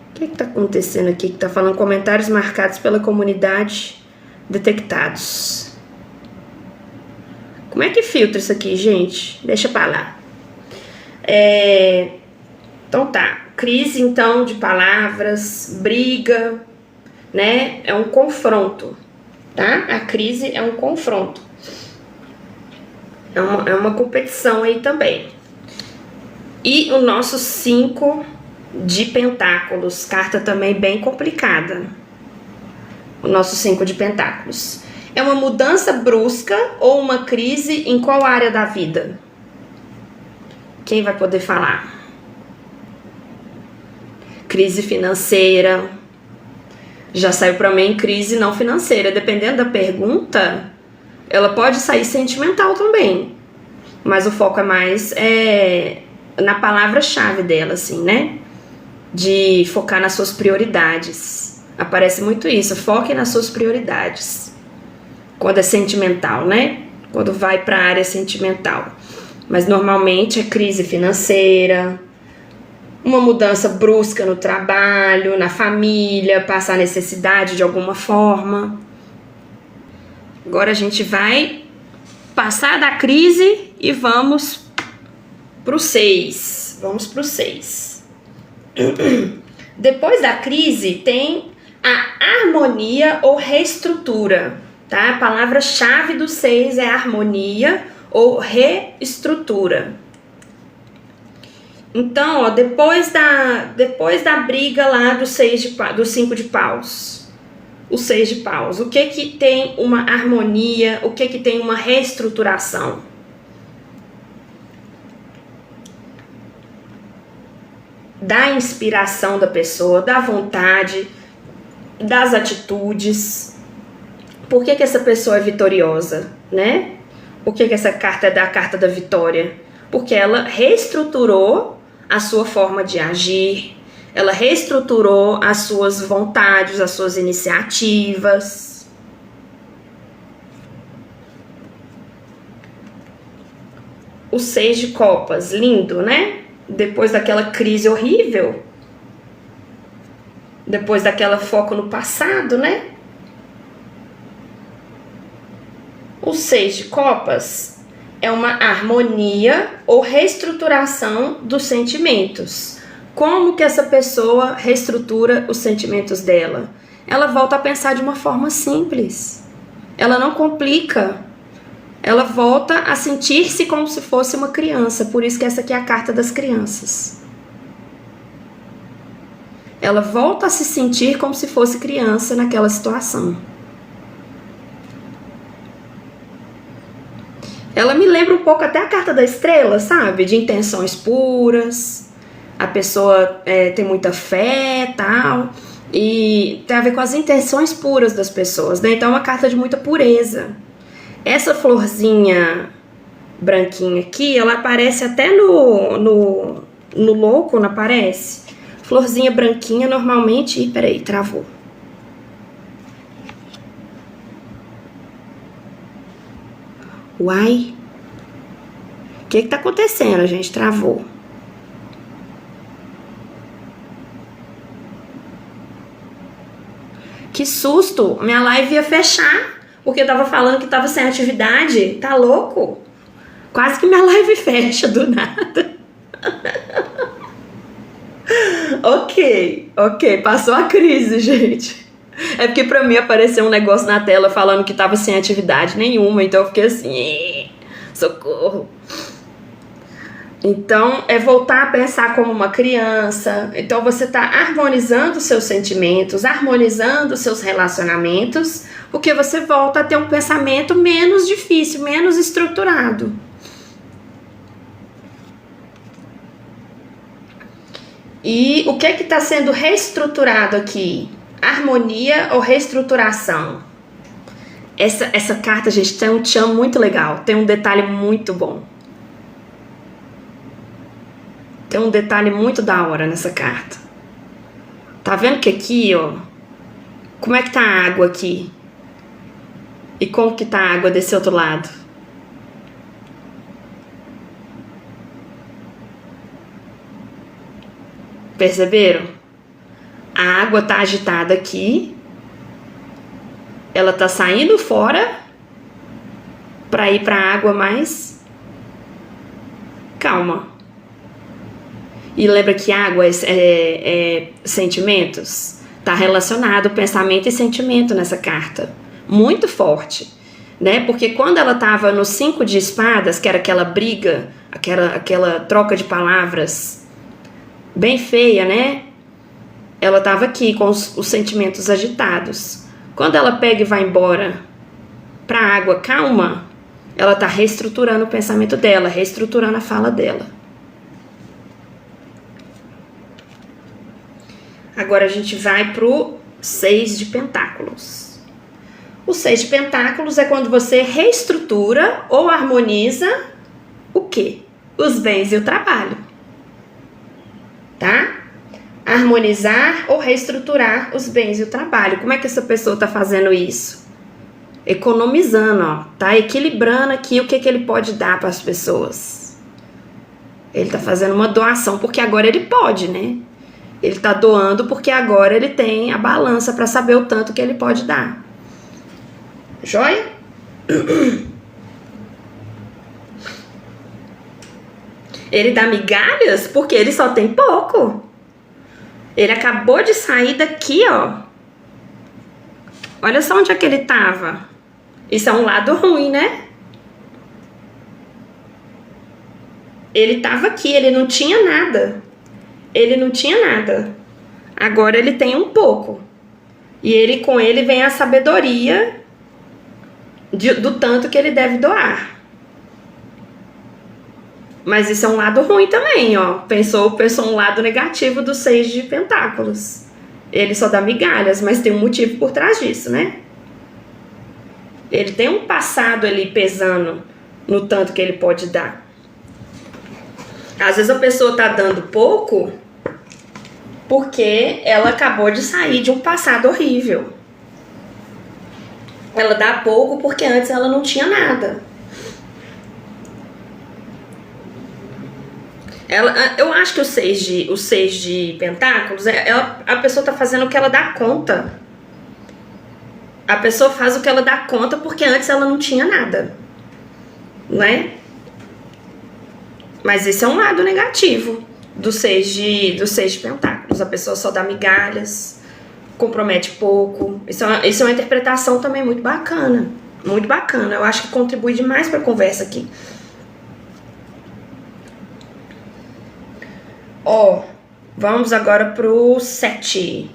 Speaker 1: O que está acontecendo aqui? Que está falando comentários marcados pela comunidade detectados. Como é que filtra isso aqui, gente? Deixa pra lá. Então tá. Crise, então, de palavras, briga, né? É um confronto, tá? A crise é um confronto. É uma competição aí também. E o nosso 5 de pentáculos, carta também bem complicada. O nosso 5 de pentáculos. É uma mudança brusca ou uma crise em qual área da vida? Quem vai poder falar? Crise financeira. Já saiu para mim crise não financeira. Dependendo da pergunta, ela pode sair sentimental também. Mas o foco é mais na palavra-chave dela, assim, né? De focar nas suas prioridades. Aparece muito isso, foque nas suas prioridades. Quando é sentimental, né? Quando vai para a área sentimental. Mas normalmente é crise financeira, uma mudança brusca no trabalho, na família, passar necessidade de alguma forma. Agora a gente vai passar da crise e vamos pro 6. Vamos pro 6. Depois da crise tem a harmonia ou reestrutura, tá? A palavra-chave do 6 é harmonia ou reestrutura. Então, ó, depois da briga lá do 5 de paus, o 6 de paus, o que tem uma harmonia, o que tem uma reestruturação? Da inspiração da pessoa, da vontade, das atitudes. Por que essa pessoa é vitoriosa, né? Por que essa carta é da carta da vitória? Porque ela reestruturou a sua forma de agir, ela reestruturou as suas vontades, as suas iniciativas. O 6 de copas, lindo, né? Depois daquela crise horrível, depois daquela foco no passado, né? O 6 de copas é uma harmonia ou reestruturação dos sentimentos. Como que essa pessoa reestrutura os sentimentos dela? Ela volta a pensar de uma forma simples. Ela não complica. Ela volta a sentir-se como se fosse uma criança. Por isso que essa aqui é a carta das crianças. Ela volta a se sentir como se fosse criança naquela situação. Ela me lembra um pouco até a carta da estrela, sabe? De intenções puras. A pessoa tem muita fé e tal. E tem a ver com as intenções puras das pessoas, né? Então é uma carta de muita pureza. Essa florzinha branquinha aqui, ela aparece até no louco, não aparece? Florzinha branquinha normalmente... Ih, peraí, travou. Uai, o que tá acontecendo, gente? Travou. Que susto! Minha live ia fechar, porque eu tava falando que tava sem atividade. Tá louco? Quase que minha live fecha do nada. Ok, passou a crise, gente. É porque pra mim apareceu um negócio na tela falando que tava sem atividade nenhuma, então eu fiquei assim... Socorro. Então, é voltar a pensar como uma criança. Então, você está harmonizando seus sentimentos, harmonizando seus relacionamentos, porque você volta a ter um pensamento menos difícil, menos estruturado. E o que é que está sendo reestruturado aqui? Harmonia ou reestruturação? Essa carta, gente, tem um tchan muito legal. Tem um detalhe muito bom. Tem um detalhe muito da hora nessa carta. Tá vendo que aqui, ó, como é que tá a água aqui? E como que tá a água desse outro lado? Perceberam? A água tá agitada aqui. Ela tá saindo fora para ir para a água mais calma. E lembra que água é sentimentos? Tá relacionado pensamento e sentimento nessa carta. Muito forte, né? Porque quando ela tava no 5 de espadas, que era aquela briga, aquela troca de palavras bem feia, né? Ela tava aqui com os sentimentos agitados. Quando ela pega e vai embora para a água calma, ela tá reestruturando o pensamento dela, reestruturando a fala dela. Agora a gente vai pro 6 de pentáculos. O 6 de pentáculos é quando você reestrutura ou harmoniza o quê? Os bens e o trabalho. Tá? Harmonizar ou reestruturar os bens e o trabalho. Como é que essa pessoa está fazendo isso? Economizando, ó. Tá equilibrando aqui o que ele pode dar para as pessoas. Ele está fazendo uma doação porque agora ele pode, né? Ele está doando porque agora ele tem a balança para saber o tanto que ele pode dar. Joia? Ele dá migalhas porque ele só tem pouco. Ele acabou de sair daqui, ó. Olha só onde é que ele tava. Isso é um lado ruim, né? Ele tava aqui, ele não tinha nada. Ele não tinha nada. Agora ele tem um pouco. E com ele vem a sabedoria do tanto que ele deve doar. Mas isso é um lado ruim também, ó. Pensou um lado negativo do 6 de pentáculos. Ele só dá migalhas, mas tem um motivo por trás disso, né? Ele tem um passado ali pesando no tanto que ele pode dar. Às vezes a pessoa tá dando pouco porque ela acabou de sair de um passado horrível. Ela dá pouco porque antes ela não tinha nada. Eu acho que o 6 de pentáculos, a pessoa tá fazendo o que ela dá conta. A pessoa faz o que ela dá conta porque antes ela não tinha nada, né? Mas esse é um lado negativo do 6 de pentáculos. A pessoa só dá migalhas, compromete pouco. Isso é uma interpretação também muito bacana. Muito bacana. Eu acho que contribui demais para a conversa aqui. Ó, vamos agora pro 7.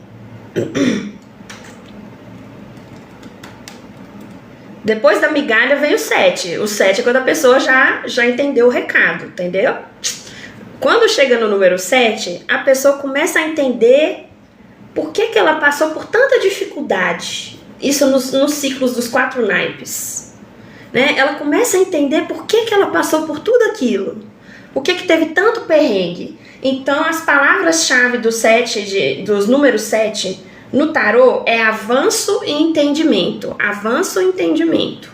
Speaker 1: Depois da migalha vem o 7. O 7 é quando a pessoa já entendeu o recado, entendeu? Quando chega no número 7, a pessoa começa a entender por que ela passou por tanta dificuldade. Isso nos ciclos dos 4 naipes, né? Ela começa a entender por que ela passou por tudo aquilo. Por que teve tanto perrengue. Então, as palavras-chave dos números 7 no tarô é avanço e entendimento. Avanço e entendimento.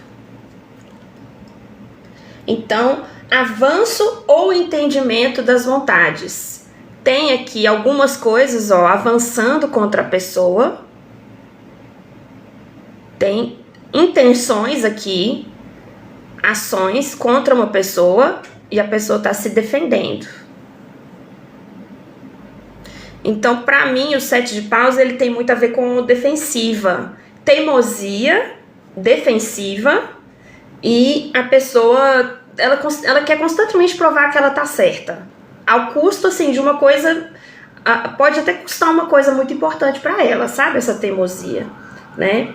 Speaker 1: Então, avanço ou entendimento das vontades. Tem aqui algumas coisas, ó, avançando contra a pessoa. Tem intenções aqui, ações contra uma pessoa e a pessoa está se defendendo. Então, para mim, o 7 de paus, ele tem muito a ver com defensiva. Teimosia, defensiva, e a pessoa ela quer constantemente provar que ela tá certa. Ao custo, assim, de uma coisa... pode até custar uma coisa muito importante para ela, sabe? Essa teimosia, né?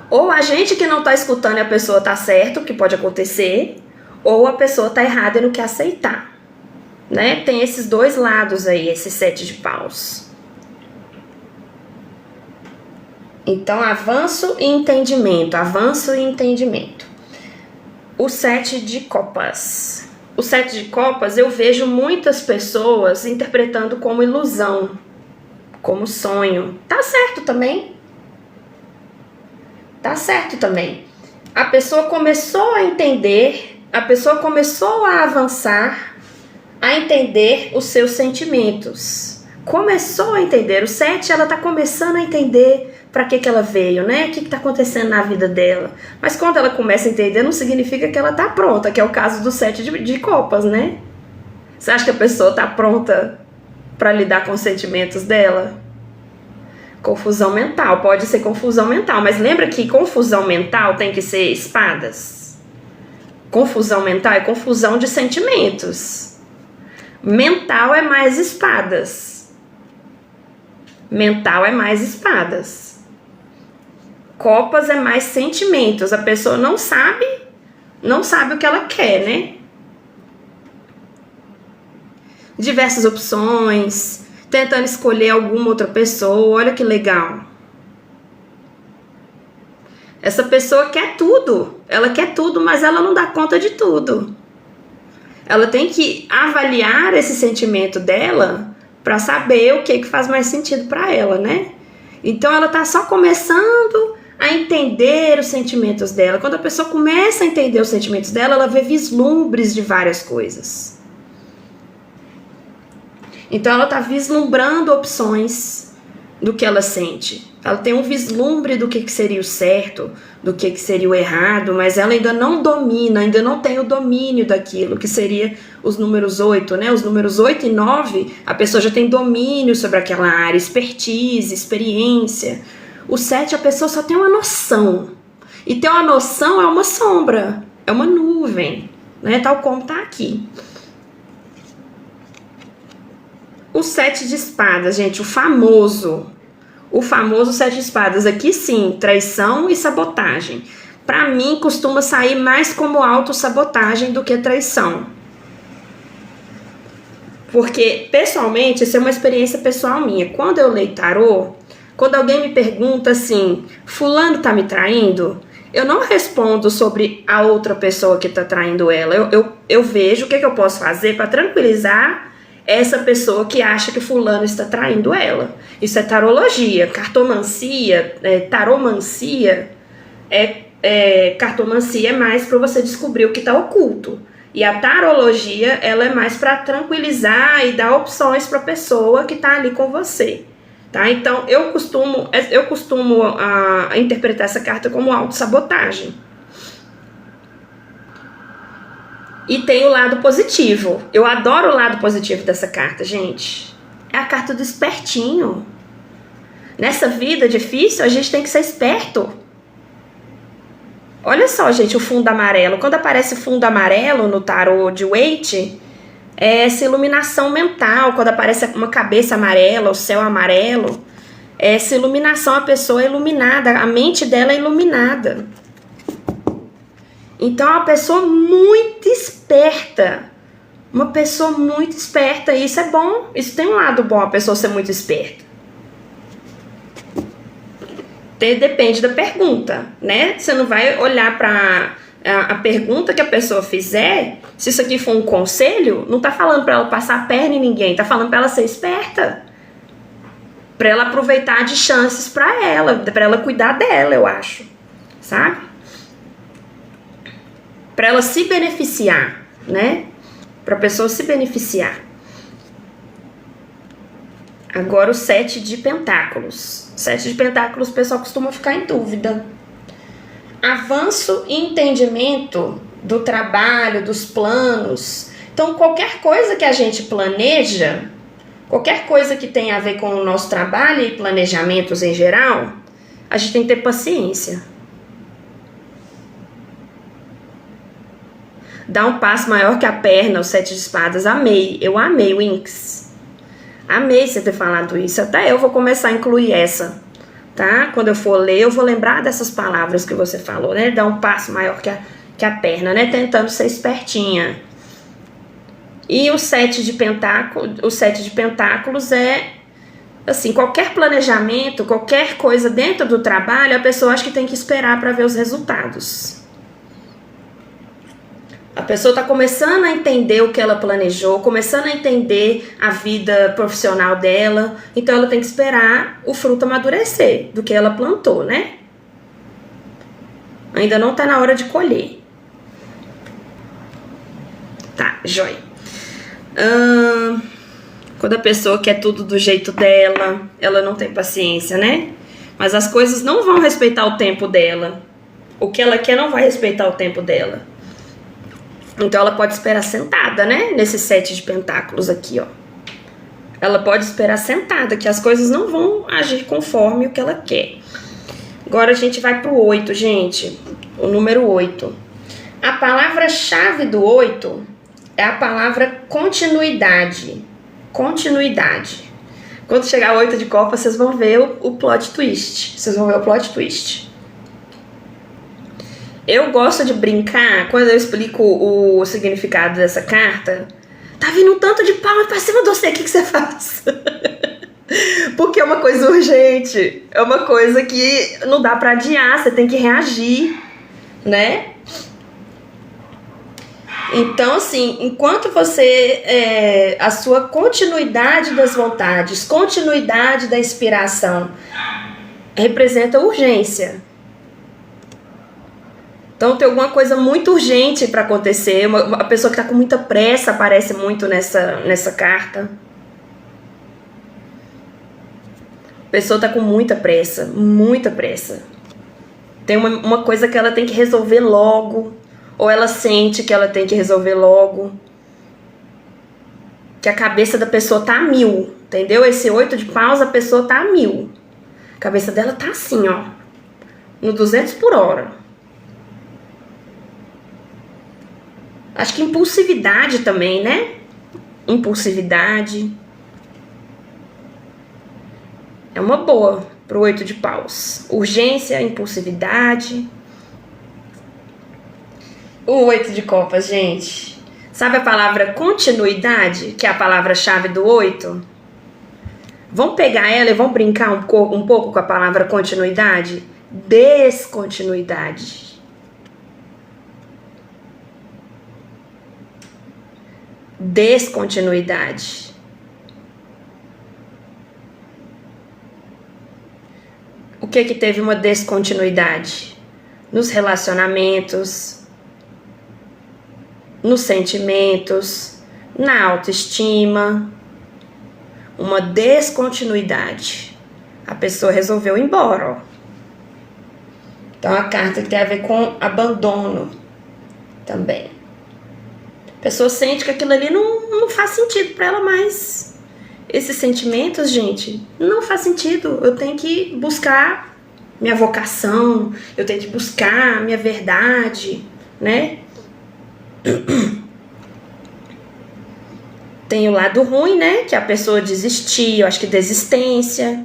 Speaker 1: Ou a gente que não tá escutando e a pessoa tá certo, que pode acontecer, ou a pessoa tá errada e não quer aceitar, né? Tem esses dois lados aí, esse 7 de paus. Então, avanço e entendimento, avanço e entendimento. O 7 de copas. O 7 de copas eu vejo muitas pessoas interpretando como ilusão, como sonho. Tá certo também. Tá certo também. A pessoa começou a entender, a pessoa começou a avançar, a entender os seus sentimentos. Começou a entender. O 7, ela tá começando a entender para que ela veio, né? O que tá acontecendo na vida dela. Mas quando ela começa a entender, não significa que ela tá pronta, que é o caso do 7 de copas, né? Você acha que a pessoa tá pronta para lidar com os sentimentos dela? Confusão mental, pode ser confusão mental, mas lembra que confusão mental tem que ser espadas. Confusão mental é confusão de sentimentos. Mental é mais espadas. Mental é mais espadas. Copas é mais sentimentos. A pessoa não sabe o que ela quer, né? Diversas opções, tentando escolher alguma outra pessoa. Olha que legal. Essa pessoa quer tudo. Ela quer tudo, mas ela não dá conta de tudo. Ela tem que avaliar esse sentimento dela para saber o que faz mais sentido para ela, né? Então ela tá só começando a entender os sentimentos dela. Quando a pessoa começa a entender os sentimentos dela, ela vê vislumbres de várias coisas. Então ela tá vislumbrando opções do que ela sente. Ela tem um vislumbre do que seria o certo, do que seria o errado, mas ela ainda não domina, ainda não tem o domínio daquilo, que seria os números 8, né? Os números 8 e 9, a pessoa já tem domínio sobre aquela área, expertise, experiência. O 7, a pessoa só tem uma noção. E ter uma noção é uma sombra, é uma nuvem, né? Tal como tá aqui. O 7 de espadas, gente, o famoso 7 de espadas. Aqui sim, traição e sabotagem. Pra mim, costuma sair mais como autossabotagem do que traição. Porque, pessoalmente, isso é uma experiência pessoal minha. Quando eu leio tarô, quando alguém me pergunta assim, fulano tá me traindo? Eu não respondo sobre a outra pessoa que tá traindo ela. Eu vejo o que eu posso fazer para tranquilizar essa pessoa que acha que fulano está traindo ela. Isso é tarologia. Cartomancia, taromancia, cartomancia é mais para você descobrir o que está oculto. E a tarologia, ela é mais para tranquilizar e dar opções para a pessoa que está ali com você. Tá? Então, eu costumo interpretar essa carta como autossabotagem. E tem o lado positivo. Eu adoro o lado positivo dessa carta, gente. É a carta do espertinho. Nessa vida difícil, a gente tem que ser esperto. Olha só, gente, o fundo amarelo. Quando aparece fundo amarelo no tarô de Waite, é essa iluminação mental. Quando aparece uma cabeça amarela, o céu amarelo, essa iluminação, a pessoa é iluminada, a mente dela é iluminada. Então é uma pessoa muito esperta. Uma pessoa muito esperta. E isso é bom. Isso tem um lado bom, a pessoa ser muito esperta. Depende da pergunta, né? Você não vai olhar para a pergunta que a pessoa fizer. Se isso aqui for um conselho, não tá falando para ela passar a perna em ninguém. Tá falando para ela ser esperta. Para ela aproveitar de chances para ela cuidar dela, eu acho. Sabe? Para ela se beneficiar, né? Para a pessoa se beneficiar. Agora o 7 de pentáculos. 7 de pentáculos, o pessoal costuma ficar em dúvida. Avanço e entendimento do trabalho, dos planos. Então, qualquer coisa que a gente planeja, qualquer coisa que tenha a ver com o nosso trabalho e planejamentos em geral, a gente tem que ter paciência. Dá um passo maior que a perna, o 7 de espadas. Amei, eu amei, Winx. Amei você ter falado isso. Até eu vou começar a incluir essa, tá? Quando eu for ler, eu vou lembrar dessas palavras que você falou, né? Dá um passo maior que a perna, né? Tentando ser espertinha. E o 7 de pentáculos é, assim, qualquer planejamento, qualquer coisa dentro do trabalho, a pessoa acha que tem que esperar para ver os resultados. A pessoa está começando a entender o que ela planejou, começando a entender a vida profissional dela, então ela tem que esperar o fruto amadurecer do que ela plantou, né? Ainda não está na hora de colher. Tá, joia. Quando a pessoa quer tudo do jeito dela, ela não tem paciência, né? Mas as coisas não vão respeitar o tempo dela. O que ela quer não vai respeitar o tempo dela. Então ela pode esperar sentada, né? Nesse 7 de pentáculos aqui, ó. Ela pode esperar sentada, que as coisas não vão agir conforme o que ela quer. Agora a gente vai pro 8, gente. O número 8. A palavra-chave do 8 é a palavra continuidade. Continuidade. Quando chegar o 8 de copas, vocês vão ver o plot twist. Vocês vão ver o plot twist. Eu gosto de brincar, quando eu explico o significado dessa carta, tá vindo um tanto de palmas pra cima de você, o que você faz? Porque é uma coisa urgente, é uma coisa que não dá pra adiar, você tem que reagir, né? Então, assim, enquanto você, a sua continuidade das vontades, continuidade da inspiração, representa urgência. Então tem alguma coisa muito urgente para acontecer, uma pessoa que está com muita pressa aparece muito nessa carta. A pessoa está com muita pressa, muita pressa. Tem uma coisa que ela tem que resolver logo, ou ela sente que ela tem que resolver logo. Que a cabeça da pessoa tá a 1000, entendeu? Esse 8 de paus, a pessoa tá a 1000. A cabeça dela tá assim, ó, no 200 por hora. Acho que impulsividade também, né? Impulsividade. É uma boa pro 8 de paus. Urgência, impulsividade. O 8 de copas, gente. Sabe a palavra continuidade, que é a palavra-chave do 8? Vamos pegar ela e vamos brincar um pouco com a palavra continuidade? Descontinuidade. Descontinuidade. O que teve uma descontinuidade? Nos relacionamentos, nos sentimentos, na autoestima. Uma descontinuidade. A pessoa resolveu ir embora, ó. Então a carta que tem a ver com abandono também. A pessoa sente que aquilo ali não faz sentido para ela mais. Esses sentimentos, gente, não faz sentido. Eu tenho que buscar minha vocação, eu tenho que buscar minha verdade, né? Tem o lado ruim, né? Que a pessoa desistir, eu acho que desistência.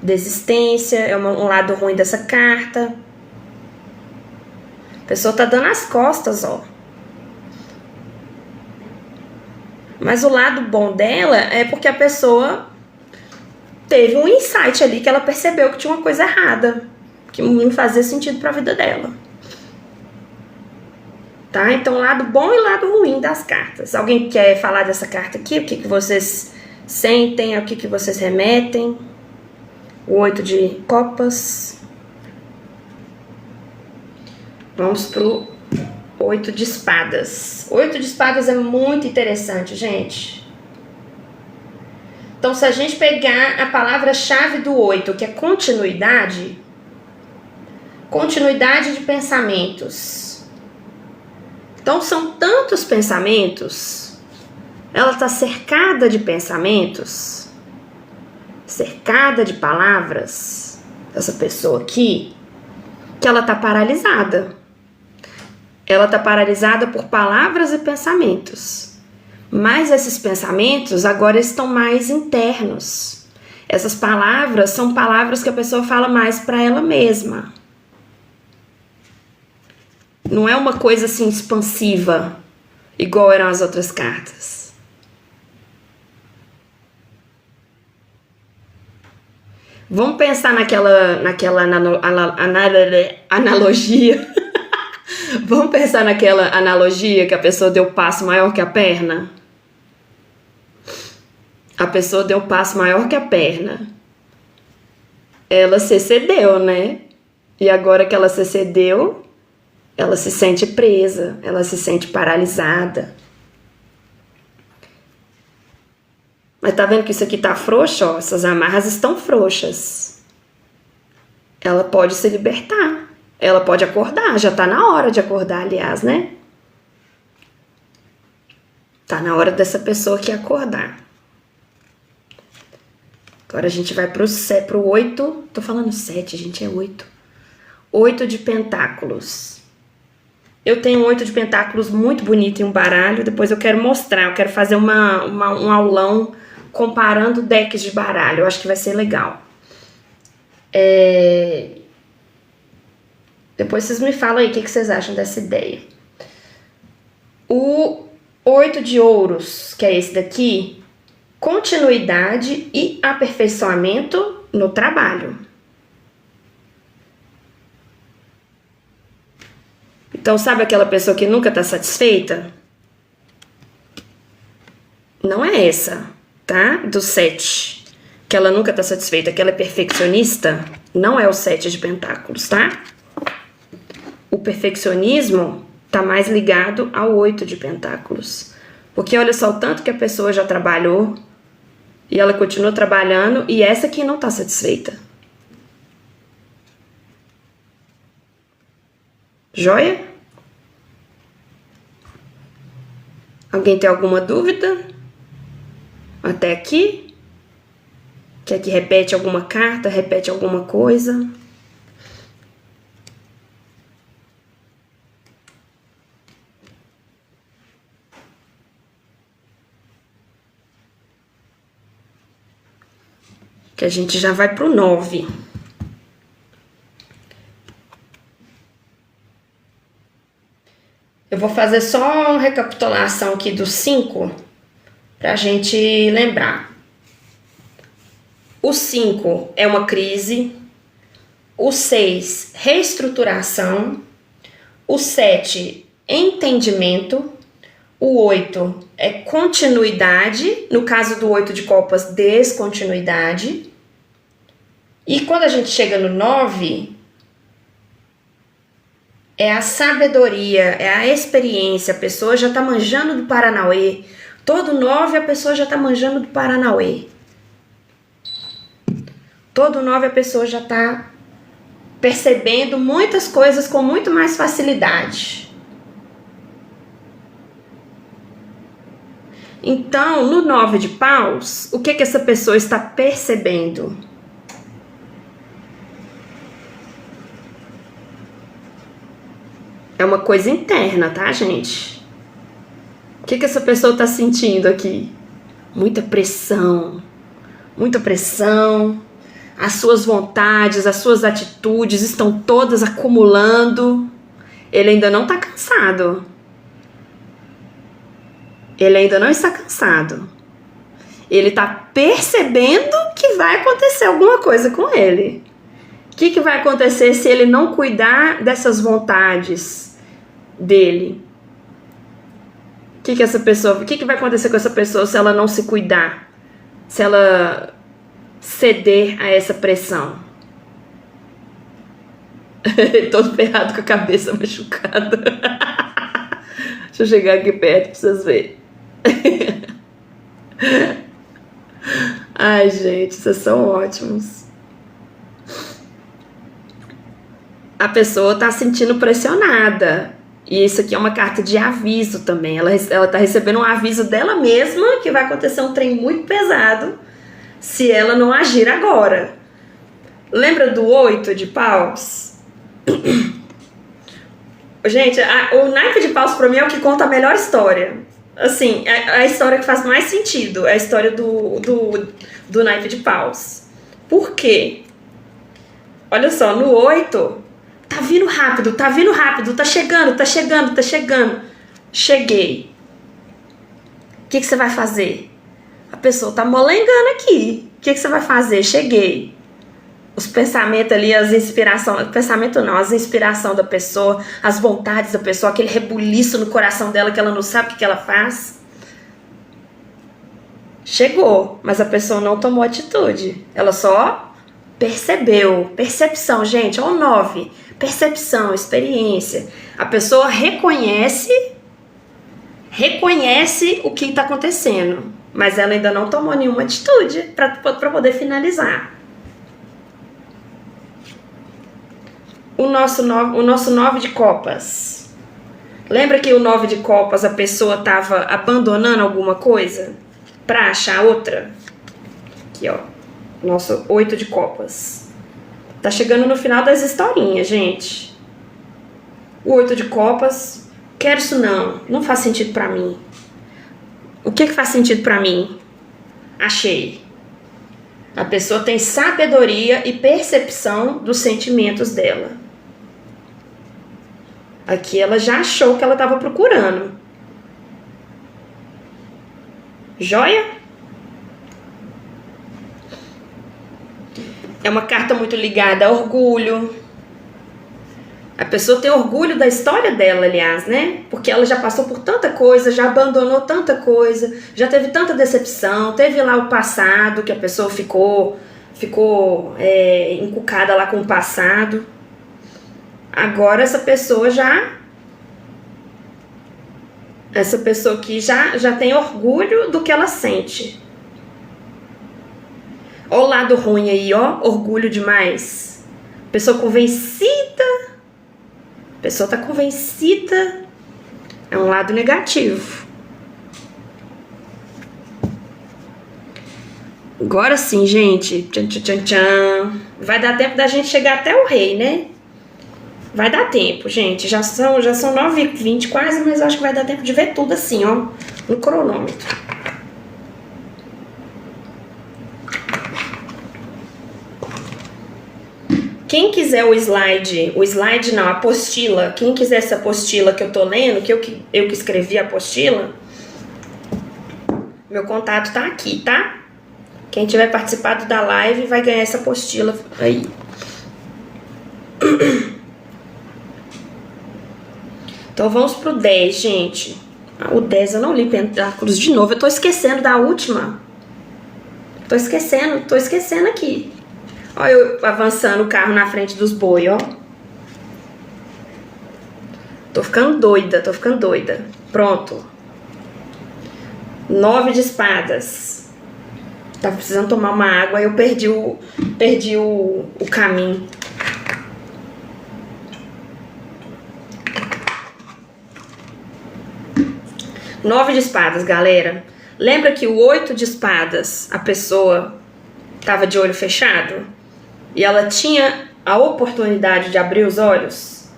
Speaker 1: Desistência é um lado ruim dessa carta. A pessoa tá dando as costas, ó. Mas o lado bom dela é porque a pessoa teve um insight ali que ela percebeu que tinha uma coisa errada, que não fazia sentido para a vida dela. Tá? Então, lado bom e lado ruim das cartas. Alguém quer falar dessa carta aqui? O que vocês sentem? O que vocês remetem? O 8 de copas. Vamos pro 8 de espadas. 8 de espadas é muito interessante, gente. Então, se a gente pegar a palavra-chave do 8, que é continuidade, continuidade de pensamentos. Então, são tantos pensamentos, ela está cercada de pensamentos, cercada de palavras, essa pessoa aqui, que ela está paralisada. ela está paralisada por palavras e pensamentos. Mas esses pensamentos agora estão mais internos. Essas palavras são palavras que a pessoa fala mais para ela mesma. Não é uma coisa assim expansiva, igual eram as outras cartas. Vamos pensar naquela analogia. Vamos pensar naquela analogia que a pessoa deu passo maior que a perna? A pessoa deu passo maior que a perna. Ela se excedeu, né? E agora que ela se excedeu, ela se sente presa, ela se sente paralisada. Mas tá vendo que isso aqui tá frouxo, ó? Essas amarras estão frouxas. Ela pode se libertar. Ela pode acordar, já tá na hora de acordar, aliás, né? Tá na hora dessa pessoa aqui acordar. Agora a gente vai pro 8. Tô falando 7, gente, é 8. 8 de pentáculos. Eu tenho um 8 de pentáculos muito bonito em um baralho. Depois eu quero mostrar. Eu quero fazer um aulão comparando decks de baralho. Eu acho que vai ser legal. Depois vocês me falam aí o que vocês acham dessa ideia. O 8 de ouros, que é esse daqui, continuidade e aperfeiçoamento no trabalho. Então, sabe aquela pessoa que nunca está satisfeita? Não é essa, tá? Do 7. Que ela nunca está satisfeita, que ela é perfeccionista. Não é o 7 de pentáculos, tá? O perfeccionismo tá mais ligado ao 8 de pentáculos. Porque olha só o tanto que a pessoa já trabalhou e ela continua trabalhando e essa aqui não tá satisfeita. Joia? Alguém tem alguma dúvida? Até aqui? Quer que repete alguma carta? Repete alguma coisa? Que a gente já vai pro 9. Eu vou fazer só uma recapitulação aqui dos 5 pra gente lembrar. O 5 é uma crise. O 6, reestruturação. O 7, entendimento. O 8 é continuidade. No caso do 8 de copas, descontinuidade. E quando a gente chega no 9, é a sabedoria, é a experiência. A pessoa já tá manjando do Paranauê. Todo 9 a pessoa já tá manjando do Paranauê. Todo 9 a pessoa já tá percebendo muitas coisas com muito mais facilidade. Então, no 9 de paus, o que essa pessoa está percebendo? É uma coisa interna, tá, gente? O que essa pessoa está sentindo aqui? Muita pressão. Muita pressão. As suas vontades, as suas atitudes estão todas acumulando. Ele ainda não está cansado. Ele ainda não está cansado. Ele está percebendo que vai acontecer alguma coisa com ele. O que vai acontecer se ele não cuidar dessas vontades dele? O que vai acontecer com essa pessoa se ela não se cuidar? Se ela ceder a essa pressão? Todo ferrado com a cabeça machucada. Deixa eu chegar aqui perto pra vocês verem. Ai, gente, vocês são ótimos. A pessoa tá sentindo pressionada. E isso aqui é uma carta de aviso também. Ela tá recebendo um aviso dela mesma que vai acontecer um trem muito pesado se ela não agir agora. Lembra do 8 de paus? Gente, o naipe de paus pra mim é o que conta a melhor história. Assim, a história que faz mais sentido é a história do naipe de paus. Por quê? Olha só, no 8, tá vindo rápido, tá chegando, tá chegando, tá chegando. Cheguei. O que você vai fazer? A pessoa tá molengando aqui. O que você vai fazer? Cheguei. Os pensamentos ali, as inspirações, pensamento não, as inspirações da pessoa, as vontades da pessoa, aquele rebuliço no coração dela que ela não sabe o que ela faz. Chegou, mas a pessoa não tomou atitude. Ela só percebeu. Percepção, gente, ó, 9. Percepção, experiência. A pessoa reconhece o que está acontecendo, mas ela ainda não tomou nenhuma atitude para poder finalizar. O nosso 9 de copas. Lembra que o 9 de copas a pessoa estava abandonando alguma coisa para achar outra? Aqui, ó. Nosso 8 de copas. Tá chegando no final das historinhas, gente. O 8 de copas. Quero isso não. Não faz sentido para mim. O que faz sentido para mim? Achei. A pessoa tem sabedoria e percepção dos sentimentos dela. Aqui ela já achou o que ela estava procurando. Joia? É uma carta muito ligada a orgulho. A pessoa tem orgulho da história dela, aliás, né? Porque ela já passou por tanta coisa, já abandonou tanta coisa, já teve tanta decepção, teve lá o passado, que a pessoa ficou encucada lá com o passado. Agora essa pessoa aqui já tem orgulho do que ela sente. Olha o lado ruim aí, ó, orgulho demais. Pessoa convencida. A pessoa tá convencida. É um lado negativo. Agora sim, gente. Tchan, tchan, tchan, tchan. Vai dar tempo da gente chegar até o rei, né? Vai dar tempo, gente. Já são 9h20 quase, mas acho que vai dar tempo de ver tudo assim, ó. No cronômetro. Quem quiser a apostila, quem quiser essa apostila que eu tô lendo, que eu que escrevi a apostila, meu contato tá aqui, tá? Quem tiver participado da live vai ganhar essa apostila aí. Então vamos pro 10, gente. O 10 eu não li Pentáculos de novo, eu tô esquecendo da última. Tô esquecendo aqui. Olha eu avançando o carro na frente dos boi, ó. Tô ficando doida. Pronto. 9 de espadas. Tava precisando tomar uma água e eu perdi o caminho. Nove de espadas, galera. Lembra que o 8 de espadas, a pessoa tava de olho fechado? E ela tinha a oportunidade de abrir os olhos?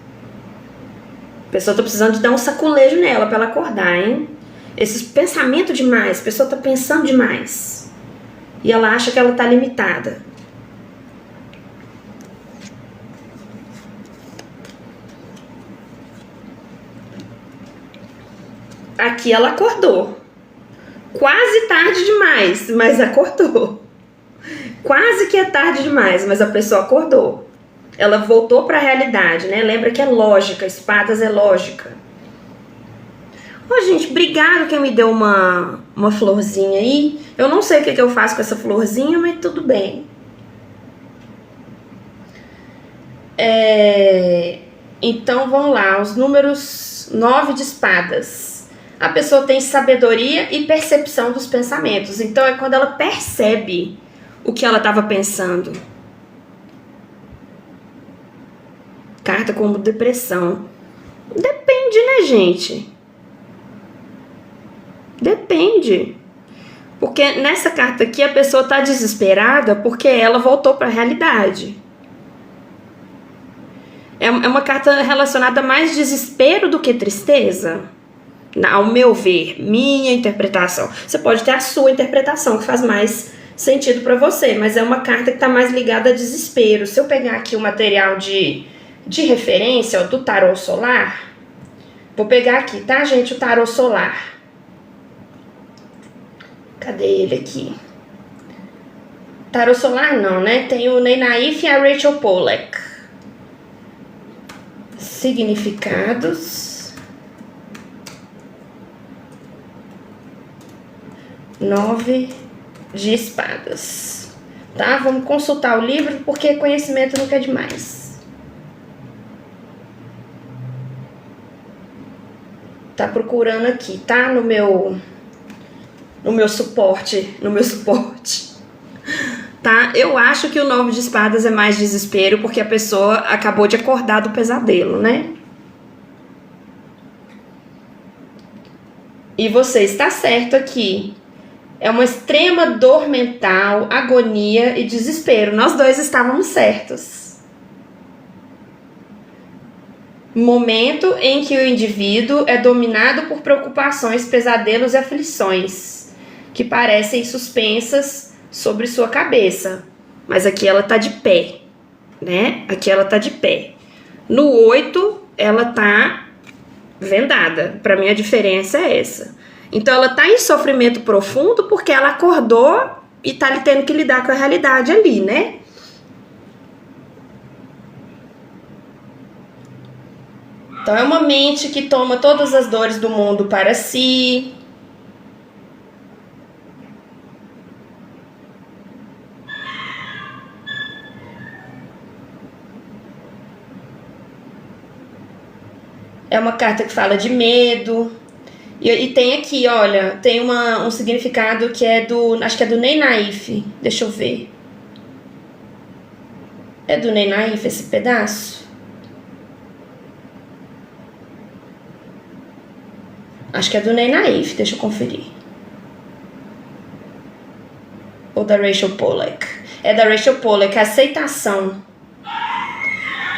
Speaker 1: A pessoa tá precisando de dar um saculejo nela pra ela acordar, hein? Esses pensamentos demais, a pessoa tá pensando demais. E ela acha que ela tá limitada. Aqui ela acordou. Quase tarde demais, mas acordou. Quase que é tarde demais, mas a pessoa acordou. Ela voltou para a realidade, né? Lembra que é lógica, espadas é lógica. Ô, gente, obrigado quem me deu uma florzinha aí. Eu não sei o que eu faço com essa florzinha, mas tudo bem. Então, vamos lá. Os números 9 de espadas. A pessoa tem sabedoria e percepção dos pensamentos. Então, é quando ela percebe o que ela estava pensando. Carta como depressão. Depende, né, gente? Depende. Porque nessa carta aqui a pessoa está desesperada porque ela voltou para a realidade. É uma carta relacionada a mais desespero do que tristeza. Ao meu ver, minha interpretação. Você pode ter a sua interpretação, que faz mais sentido para você, mas é uma carta que está mais ligada a desespero. Se eu pegar aqui o material de referência, ó, do tarô solar, vou pegar aqui, tá, gente, o tarô solar. Cadê ele aqui? Tarô solar não, né? Tem o Ney Naif e a Rachel Pollack. Significados. 9 de espadas. Tá? Vamos consultar o livro, porque conhecimento nunca é demais. Tá procurando aqui, tá? No meu suporte. Tá? Eu acho que o 9 de espadas é mais desespero, porque a pessoa acabou de acordar do pesadelo, né? E você está certo aqui. É uma extrema dor mental, agonia e desespero. Nós dois estávamos certos. Momento em que o indivíduo é dominado por preocupações, pesadelos e aflições, que parecem suspensas sobre sua cabeça. Mas aqui ela tá de pé, né? Aqui ela tá de pé. No 8, ela tá vendada. Para mim a diferença é essa. Então ela tá em sofrimento profundo porque ela acordou e tá tendo que lidar com a realidade ali, né? Então é uma mente que toma todas as dores do mundo para si. É uma carta que fala de medo. E tem aqui, olha, tem um significado que é acho que é do Ney Naif. Deixa eu ver. É do Ney Naif esse pedaço? Acho que é do Ney Naif, deixa eu conferir. Ou da Rachel Pollack. É da Rachel Pollack, aceitação.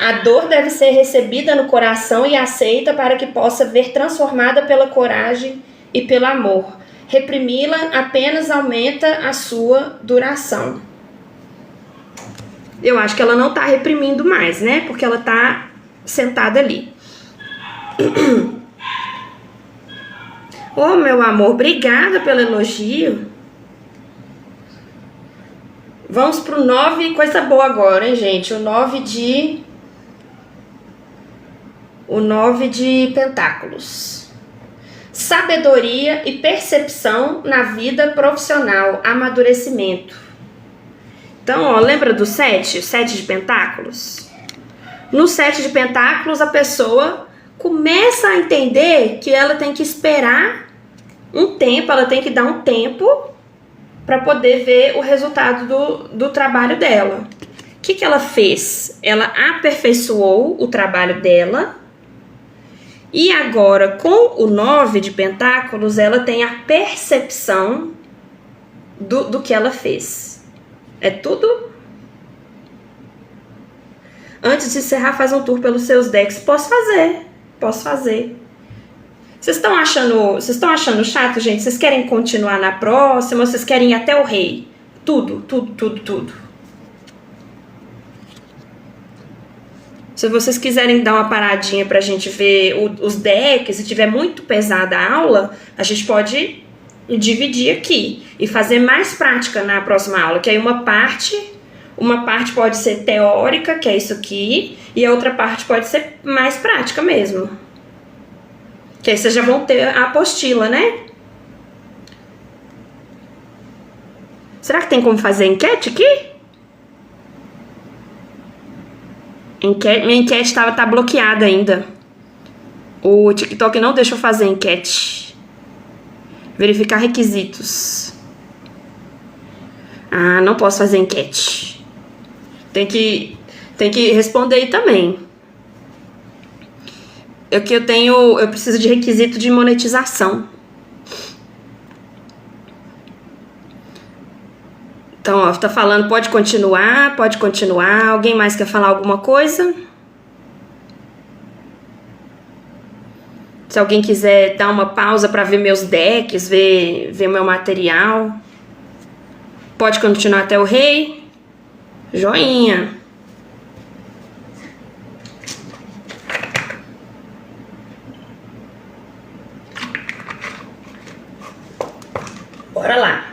Speaker 1: A dor deve ser recebida no coração e aceita para que possa ver transformada pela coragem e pelo amor. Reprimi-la apenas aumenta a sua duração. Eu acho que ela não está reprimindo mais, né? Porque ela está sentada ali. Oh, meu amor, obrigada pelo elogio. Vamos pro 9, coisa boa agora, hein, gente? O 9 de pentáculos. Sabedoria e percepção na vida profissional, amadurecimento. Então, ó, lembra do 7? O 7 de pentáculos? No 7 de pentáculos, a pessoa começa a entender que ela tem que esperar um tempo, ela tem que dar um tempo para poder ver o resultado do trabalho dela. O que ela fez? Ela aperfeiçoou o trabalho dela e agora, com o 9 de pentáculos, ela tem a percepção do que ela fez. É tudo? Antes de encerrar, faz um tour pelos seus decks. Posso fazer. Vocês estão achando chato, gente? Vocês querem continuar na próxima? Ou vocês querem ir até o rei? Tudo. Se vocês quiserem dar uma paradinha pra gente ver os decks, se tiver muito pesada a aula, a gente pode dividir aqui e fazer mais prática na próxima aula, que aí uma parte pode ser teórica, que é isso aqui, e a outra parte pode ser mais prática mesmo. Que aí vocês já vão ter a apostila, né? Será que tem como fazer enquete aqui? Minha enquete tá bloqueada ainda. O TikTok não deixou fazer enquete. Verificar requisitos. Ah, não posso fazer enquete. Tem que responder aí também. Eu preciso de requisito de monetização. Então, ó, tá falando, pode continuar. Alguém mais quer falar alguma coisa? Se alguém quiser dar uma pausa para ver meus decks, ver meu material, pode continuar até o rei. Joinha. Bora lá.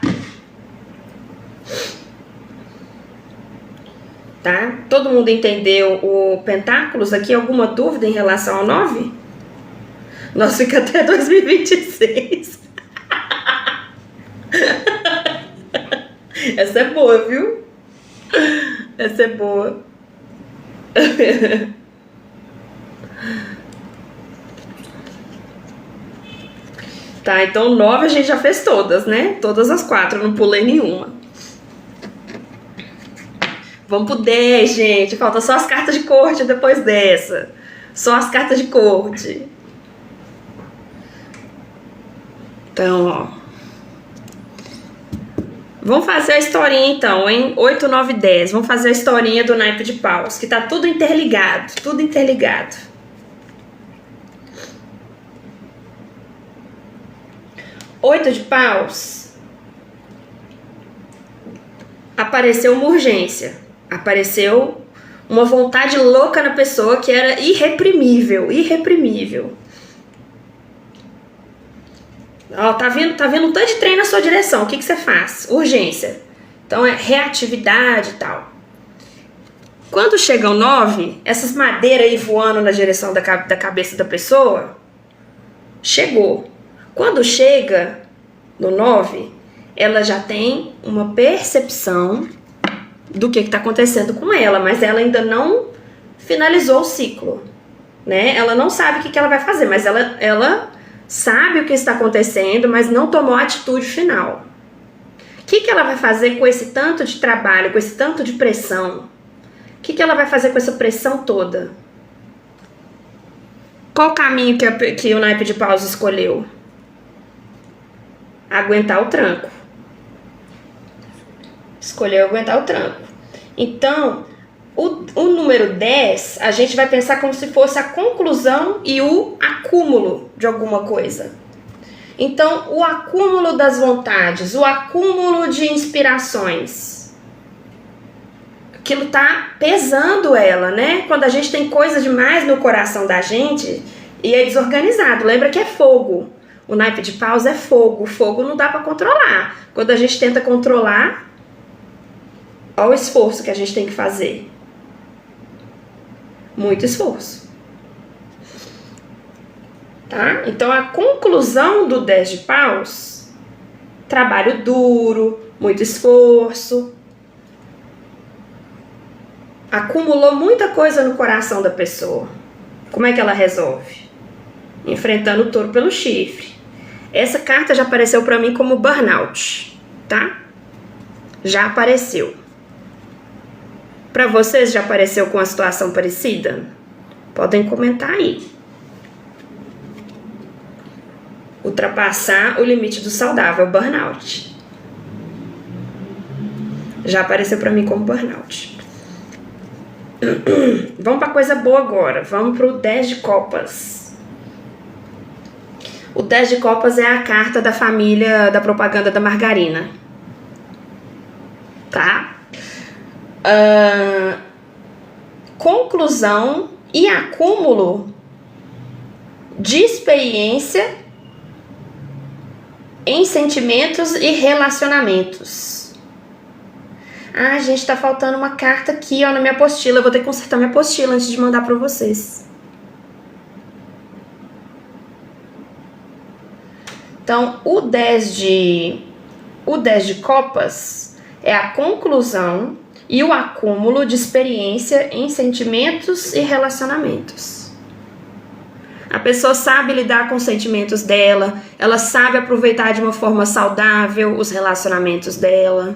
Speaker 1: Tá? Todo mundo entendeu o Pentáculos aqui? Alguma dúvida em relação ao 9? Nós fica até 2026. Essa é boa, viu? Essa é boa. Tá, então 9 a gente já fez todas, né? Todas as 4, não pulei nenhuma. Vamos pro 10, gente. Falta só as cartas de corte depois dessa. Só as cartas de corte. Então, ó. Vamos fazer a historinha então, hein? 8, 9, 10. Vamos fazer a historinha do naipe de paus, que tá tudo interligado, tudo interligado. Oito de paus. Apareceu uma urgência. Apareceu uma vontade louca na pessoa que era irreprimível, irreprimível. Ó, tá vindo um tanto de trem na sua direção. O que você faz? Urgência. Então é reatividade e tal. Quando chega o 9, essas madeiras aí voando na direção da cabeça da pessoa, chegou. Quando chega no 9, ela já tem uma percepção do que está acontecendo com ela, mas ela ainda não finalizou o ciclo, né? Ela não sabe o que ela vai fazer, mas ela sabe o que está acontecendo, mas não tomou a atitude final. O que ela vai fazer com esse tanto de trabalho, com esse tanto de pressão? O que ela vai fazer com essa pressão toda? Qual o caminho que o naipe de paus escolheu? Aguentar o tranco. Escolheu aguentar o tranco. Então, o número 10, a gente vai pensar como se fosse a conclusão e o acúmulo de alguma coisa. Então, o acúmulo das vontades, o acúmulo de inspirações. Aquilo tá pesando ela, né? Quando a gente tem coisa demais no coração da gente e é desorganizado. Lembra que é fogo. O naipe de paus é fogo. O fogo não dá para controlar. Quando a gente tenta controlar, olha o esforço que a gente tem que fazer. Muito esforço. Tá? Então, a conclusão do 10 de paus, trabalho duro, muito esforço. Acumulou muita coisa no coração da pessoa. Como é que ela resolve? Enfrentando o touro pelo chifre. Essa carta já apareceu para mim como burnout, tá? Já apareceu. Para vocês já apareceu com uma situação parecida? Podem comentar aí. Ultrapassar o limite do saudável, burnout. Já apareceu para mim como burnout. Vamos para coisa boa agora. Vamos para o 10 de copas. O 10 de copas é a carta da família da propaganda da margarina. Tá? Conclusão e acúmulo de experiência em sentimentos e relacionamentos. Ah, gente, tá faltando uma carta aqui, ó, na minha apostila. Eu vou ter que consertar minha apostila antes de mandar pra vocês. Então, o 10 de copas é a conclusão e o acúmulo de experiência em sentimentos e relacionamentos. A pessoa sabe lidar com os sentimentos dela, ela sabe aproveitar de uma forma saudável os relacionamentos dela.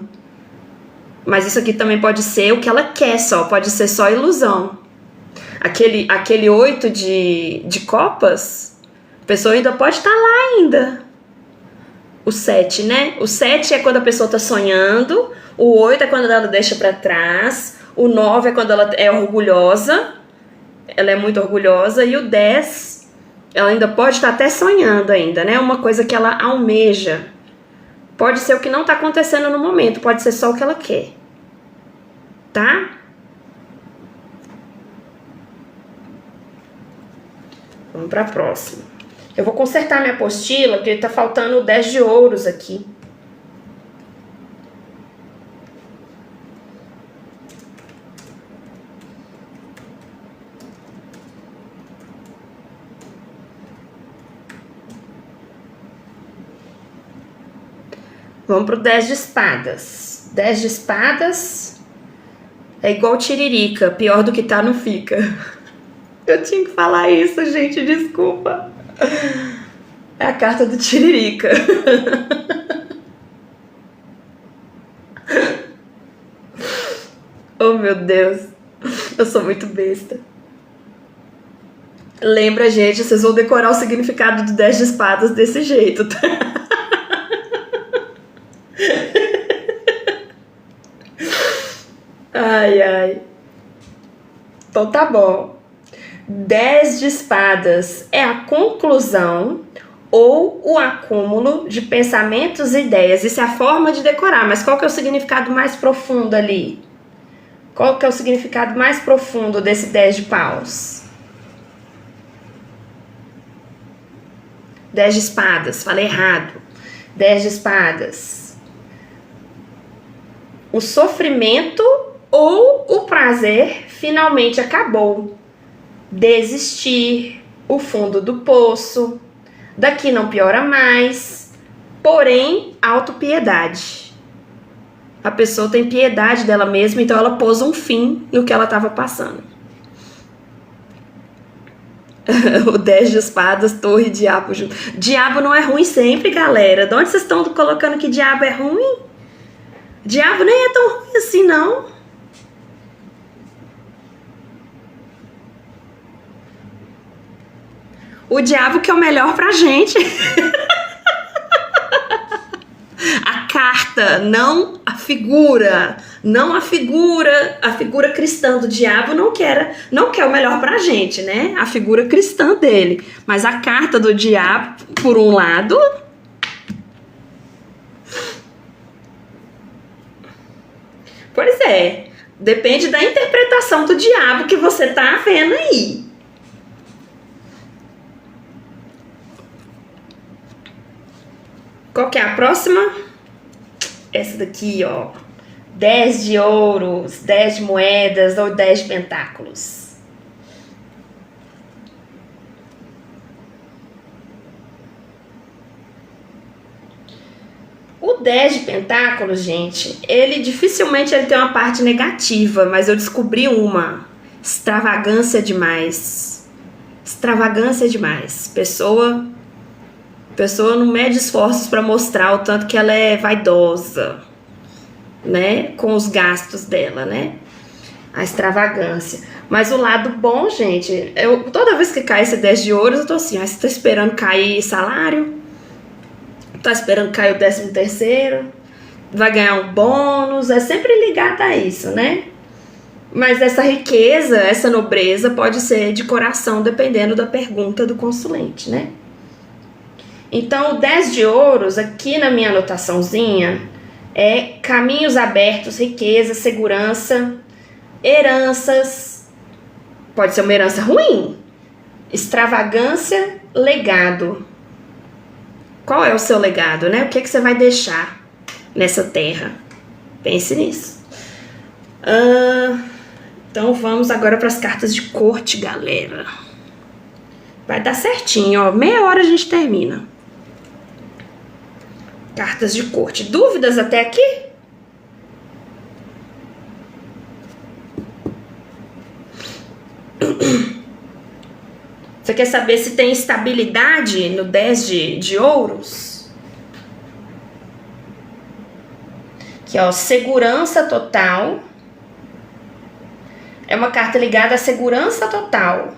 Speaker 1: Mas isso aqui também pode ser o que ela quer só, pode ser só ilusão. Aquele 8 de copas, a pessoa ainda pode estar lá ainda. O 7, né? O 7 é quando a pessoa está sonhando, o 8 é quando ela deixa para trás, o 9 é quando ela é orgulhosa, ela é muito orgulhosa, e o 10 Ela ainda pode estar até sonhando ainda, né? Uma coisa que ela almeja. Pode ser o que não está acontecendo no momento, pode ser só o que ela quer. Tá? Vamos para a próxima. Eu vou consertar minha apostila, porque tá faltando 10 de ouros aqui. Vamos pro 10 de espadas. 10 de espadas é igual tiririca, pior do que tá não fica. Eu tinha que falar isso, gente, desculpa. É a carta do tiririca. Oh, meu Deus. Eu sou muito besta. Lembra, gente, vocês vão decorar o significado do 10 de espadas desse jeito, tá? Ai, ai. Então tá bom. 10 de espadas é a conclusão ou o acúmulo de pensamentos e ideias. Isso é a forma de decorar, mas qual que é o significado mais profundo ali? Qual que é o significado mais profundo desse 10 de paus? 10 de espadas, falei errado. 10 de espadas. O sofrimento ou o prazer finalmente acabou. Desistir, o fundo do poço, daqui não piora mais, porém, autopiedade. A pessoa tem piedade dela mesma, então ela pôs um fim no que ela estava passando. O 10 de espadas, torre, diabo. Diabo não é ruim sempre, galera. De onde vocês estão colocando que diabo é ruim? Diabo nem é tão ruim assim, não. O diabo que é o melhor pra gente. A carta, não a figura. Não a figura cristã do diabo não quer o melhor pra gente, né? A figura cristã dele. Mas a carta do diabo, por um lado... Pois é, depende da interpretação do diabo que você tá vendo aí. Qual que é a próxima? Essa daqui, ó. 10 de ouros, 10 de moedas ou 10 de pentáculos. O 10 de pentáculos, gente, ele dificilmente tem uma parte negativa, mas eu descobri uma. Extravagância demais. Extravagância demais. Pessoa não mede esforços para mostrar o tanto que ela é vaidosa, né? Com os gastos dela, né? A extravagância. Mas o lado bom, gente, toda vez que cai esse 10 de ouros, eu tô assim, você tá esperando cair salário? Tá esperando cair o 13º? Vai ganhar um bônus? É sempre ligado a isso, né? Mas essa riqueza, essa nobreza pode ser de coração, dependendo da pergunta do consulente, né? Então, o 10 de ouros, aqui na minha anotaçãozinha, é caminhos abertos, riqueza, segurança, heranças, pode ser uma herança ruim, extravagância, legado. Qual é o seu legado, né? O que você vai deixar nessa terra? Pense nisso. Então, vamos agora para as cartas de corte, galera. Vai dar certinho, ó. Meia hora a gente termina. Cartas de corte. Dúvidas até aqui? Você quer saber se tem estabilidade no 10 de ouros? Aqui, ó, segurança total. É uma carta ligada à segurança total.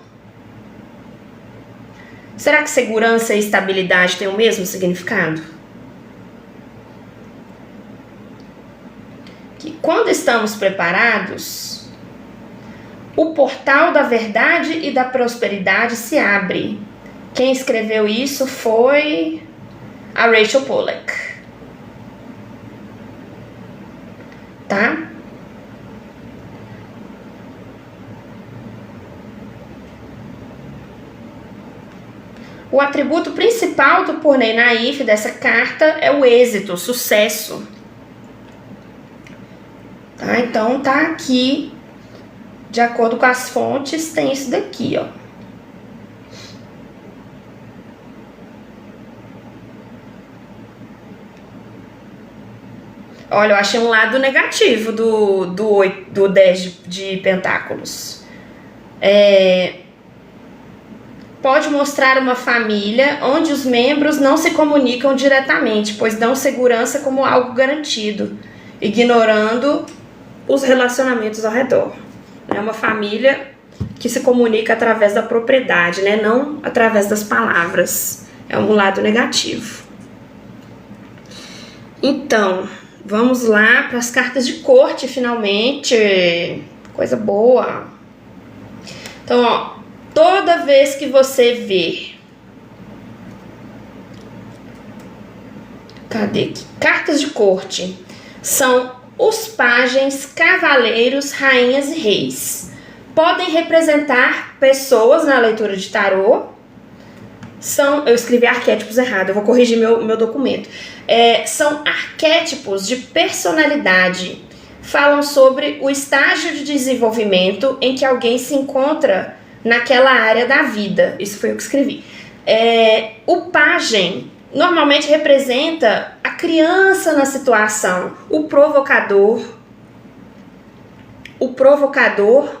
Speaker 1: Será que segurança e estabilidade têm o mesmo significado? Que quando estamos preparados, o portal da verdade e da prosperidade se abre. Quem escreveu isso foi a Rachel Pollack. Tá? O atributo principal do Purney Naif dessa carta é o êxito, o sucesso. Tá? Então tá aqui, de acordo com as fontes, tem isso daqui, ó. Olha, eu achei um lado negativo do 10 de pentáculos. Pode mostrar uma família onde os membros não se comunicam diretamente, pois dão segurança como algo garantido, ignorando os relacionamentos ao redor. É uma família que se comunica através da propriedade, né? Não através das palavras. É um lado negativo. Então, vamos lá para as cartas de corte, finalmente. Coisa boa. Então, ó. Toda vez que você vê... Cadê aqui? Cartas de corte. São os pajens, cavaleiros, rainhas e reis. Podem representar pessoas na leitura de tarô. Eu escrevi arquétipos errado, eu vou corrigir meu documento. São arquétipos de personalidade. Falam sobre o estágio de desenvolvimento em que alguém se encontra naquela área da vida. Isso foi eu que escrevi. O pajem normalmente representa a criança na situação, o provocador,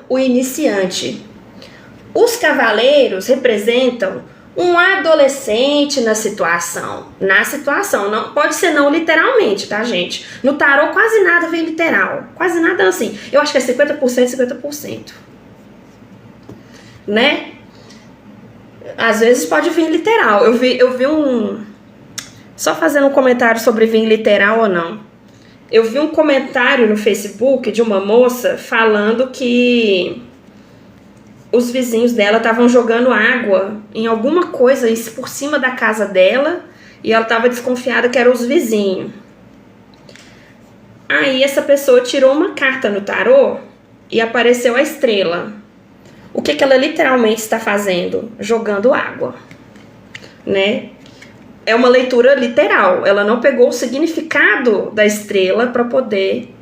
Speaker 1: o iniciante. Os cavaleiros representam um adolescente na situação. Não pode ser não literalmente, tá, gente? No tarô quase nada vem literal. Quase nada assim. Eu acho que é 50%, 50%. Né? Às vezes pode vir literal. Eu vi um... Só fazendo um comentário sobre vir literal ou não. Eu vi um comentário no Facebook de uma moça falando que os vizinhos dela estavam jogando água em alguma coisa por cima da casa dela e ela estava desconfiada que eram os vizinhos. Aí essa pessoa tirou uma carta no tarô e apareceu a estrela. O que ela literalmente está fazendo? Jogando água, né? É uma leitura literal. Ela não pegou o significado da estrela para poder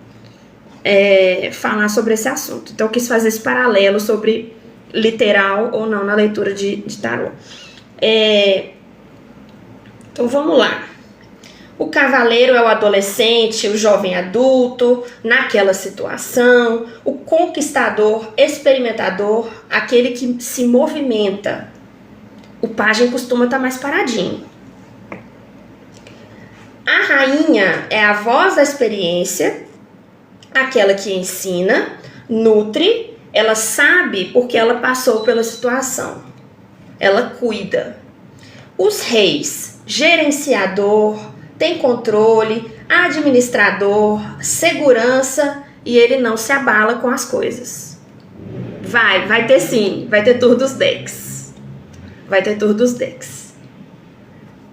Speaker 1: falar sobre esse assunto. Então eu quis fazer esse paralelo sobre literal ou não na leitura de tarô. Então vamos lá. O cavaleiro é o adolescente, o jovem adulto, naquela situação. O conquistador, experimentador, aquele que se movimenta. O pajem costuma estar mais paradinho. A rainha é a voz da experiência, aquela que ensina, nutre, ela sabe porque ela passou pela situação. Ela cuida. Os reis, gerenciador, tem controle, administrador, segurança e ele não se abala com as coisas. Vai ter sim, vai ter tour dos decks. Vai ter tour dos decks.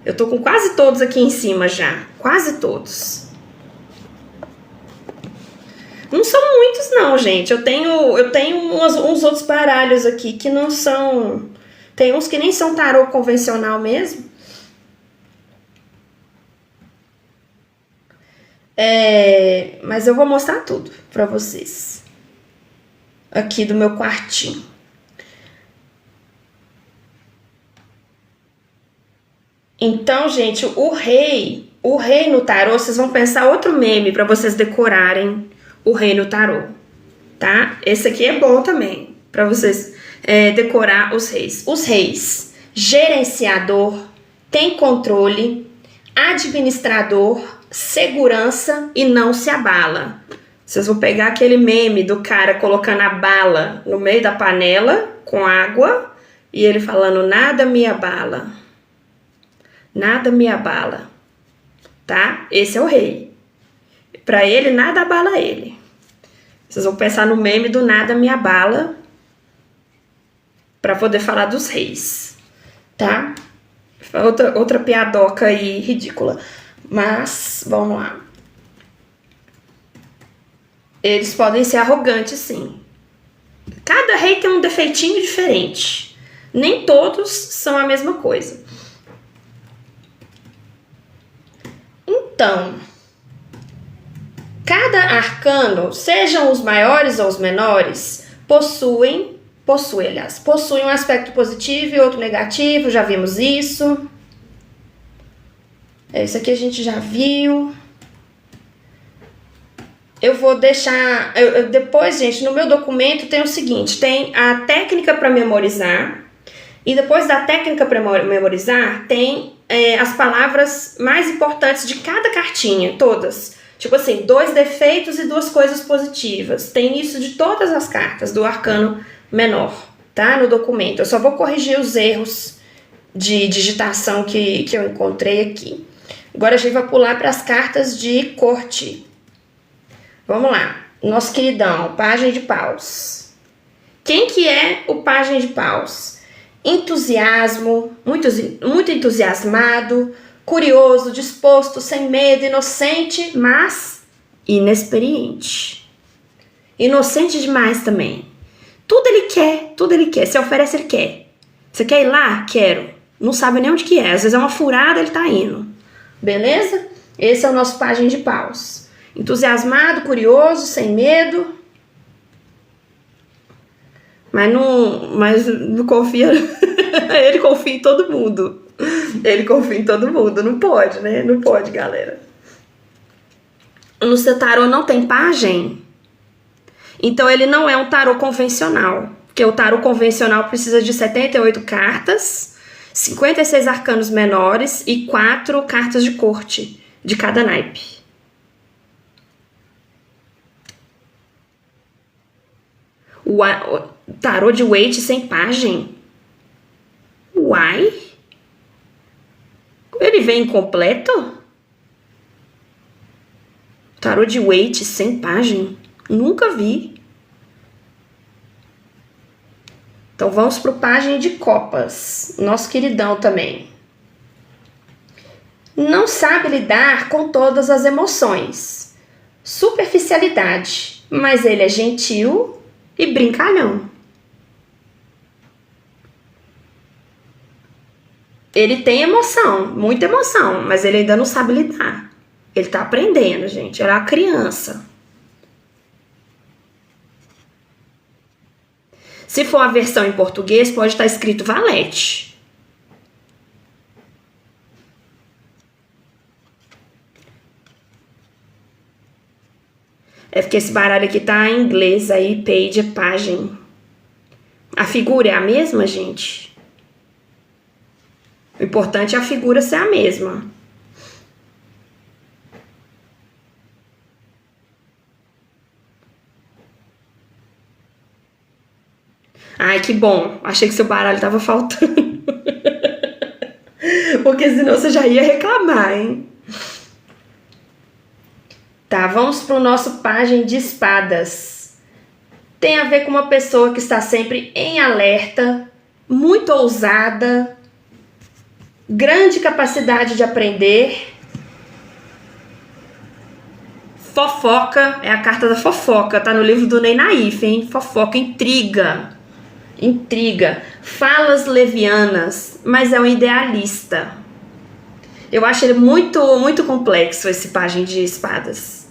Speaker 1: Eu tô com quase todos aqui em cima já, quase todos. Não são muitos não, gente. Eu tenho uns outros baralhos aqui que não são... Tem uns que nem são tarô convencional mesmo. Mas eu vou mostrar tudo pra vocês. Aqui do meu quartinho. Então, gente, o rei no tarô, vocês vão pensar outro meme pra vocês decorarem o rei no tarô, tá? Esse aqui é bom também, pra vocês decorar os reis. Os reis, gerenciador, tem controle, administrador, segurança e não se abala. Vocês vão pegar aquele meme do cara colocando a bala no meio da panela com água e ele falando, nada me abala. Nada me abala, tá? Esse é o rei. Pra ele, nada abala ele. Vocês vão pensar no meme do nada me abala pra poder falar dos reis. tá? Outra piadoca aí ridícula. Mas, vamos lá. Eles podem ser arrogantes, sim. Cada rei tem um defeitinho diferente. Nem todos são a mesma coisa. Então, cada arcano, sejam os maiores ou os menores, possuem um aspecto positivo e outro negativo, já vimos isso. Isso aqui a gente já viu. Eu vou deixar... depois, gente, no meu documento tem o seguinte, tem a técnica para memorizar, e depois da técnica para memorizar, tem as palavras mais importantes de cada cartinha, todas. Tipo assim, 2 defeitos e 2 coisas positivas. Tem isso de todas as cartas do arcano menor, tá? No documento. Eu só vou corrigir os erros de digitação que eu encontrei aqui. Agora a gente vai pular para as cartas de corte. Vamos lá. Nosso queridão, Pajem de Paus. Quem que é o Pajem de Paus? Entusiasmo, muito entusiasmado, curioso, disposto, sem medo, inocente, mas inexperiente. Inocente demais também. Tudo ele quer. Se oferece, ele quer. Você quer ir lá? Quero. Não sabe nem onde que é. Às vezes é uma furada, ele tá indo. Beleza? Esse é o nosso Pajem de Paus. Entusiasmado, curioso, sem medo. Mas não confia. Ele confia em todo mundo. Ele confia em todo mundo. Não pode, né? Não pode, galera. No seu tarô não tem pajem. Então ele não é um tarô convencional. Porque o tarô convencional precisa de 78 cartas, 56 arcanos menores e 4 cartas de corte de cada naipe. O tarô de Waite sem pajem? Uai? Ele vem incompleto? Tarô de Waite sem pajem? Nunca vi. Então vamos pro Pajem de Copas. Nosso queridão também. Não sabe lidar com todas as emoções. Superficialidade. Mas ele é gentil e brincalhão. Ele tem emoção, muita emoção, mas ele ainda não sabe lidar. Ele tá aprendendo, gente. Ele é uma criança. Se for a versão em português, pode estar escrito valete. É porque esse baralho aqui tá em inglês, aí page é pajem. A figura é a mesma, gente? O importante é a figura ser a mesma. Ai, que bom. Achei que seu baralho tava faltando. Porque senão você já ia reclamar, hein? Tá, vamos pro nosso Pajem de Espadas. Tem a ver com uma pessoa que está sempre em alerta, muito ousada, grande capacidade de aprender. Fofoca, é a carta da fofoca, tá no livro do Ney Naif, hein? Fofoca, intriga. Intriga, falas levianas, mas é um idealista. Eu acho ele muito complexo, esse Pajem de Espadas.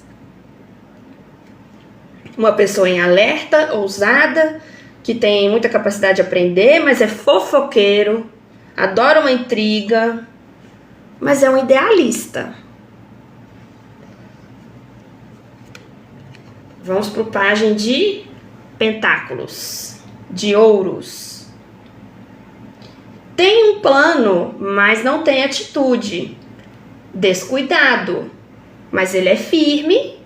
Speaker 1: Uma pessoa em alerta, ousada, que tem muita capacidade de aprender, mas é fofoqueiro, adora uma intriga, mas é um idealista. Vamos pro Pajem de Pentáculos, de Ouros. Tem um plano, mas não tem atitude. Descuidado, mas ele é firme.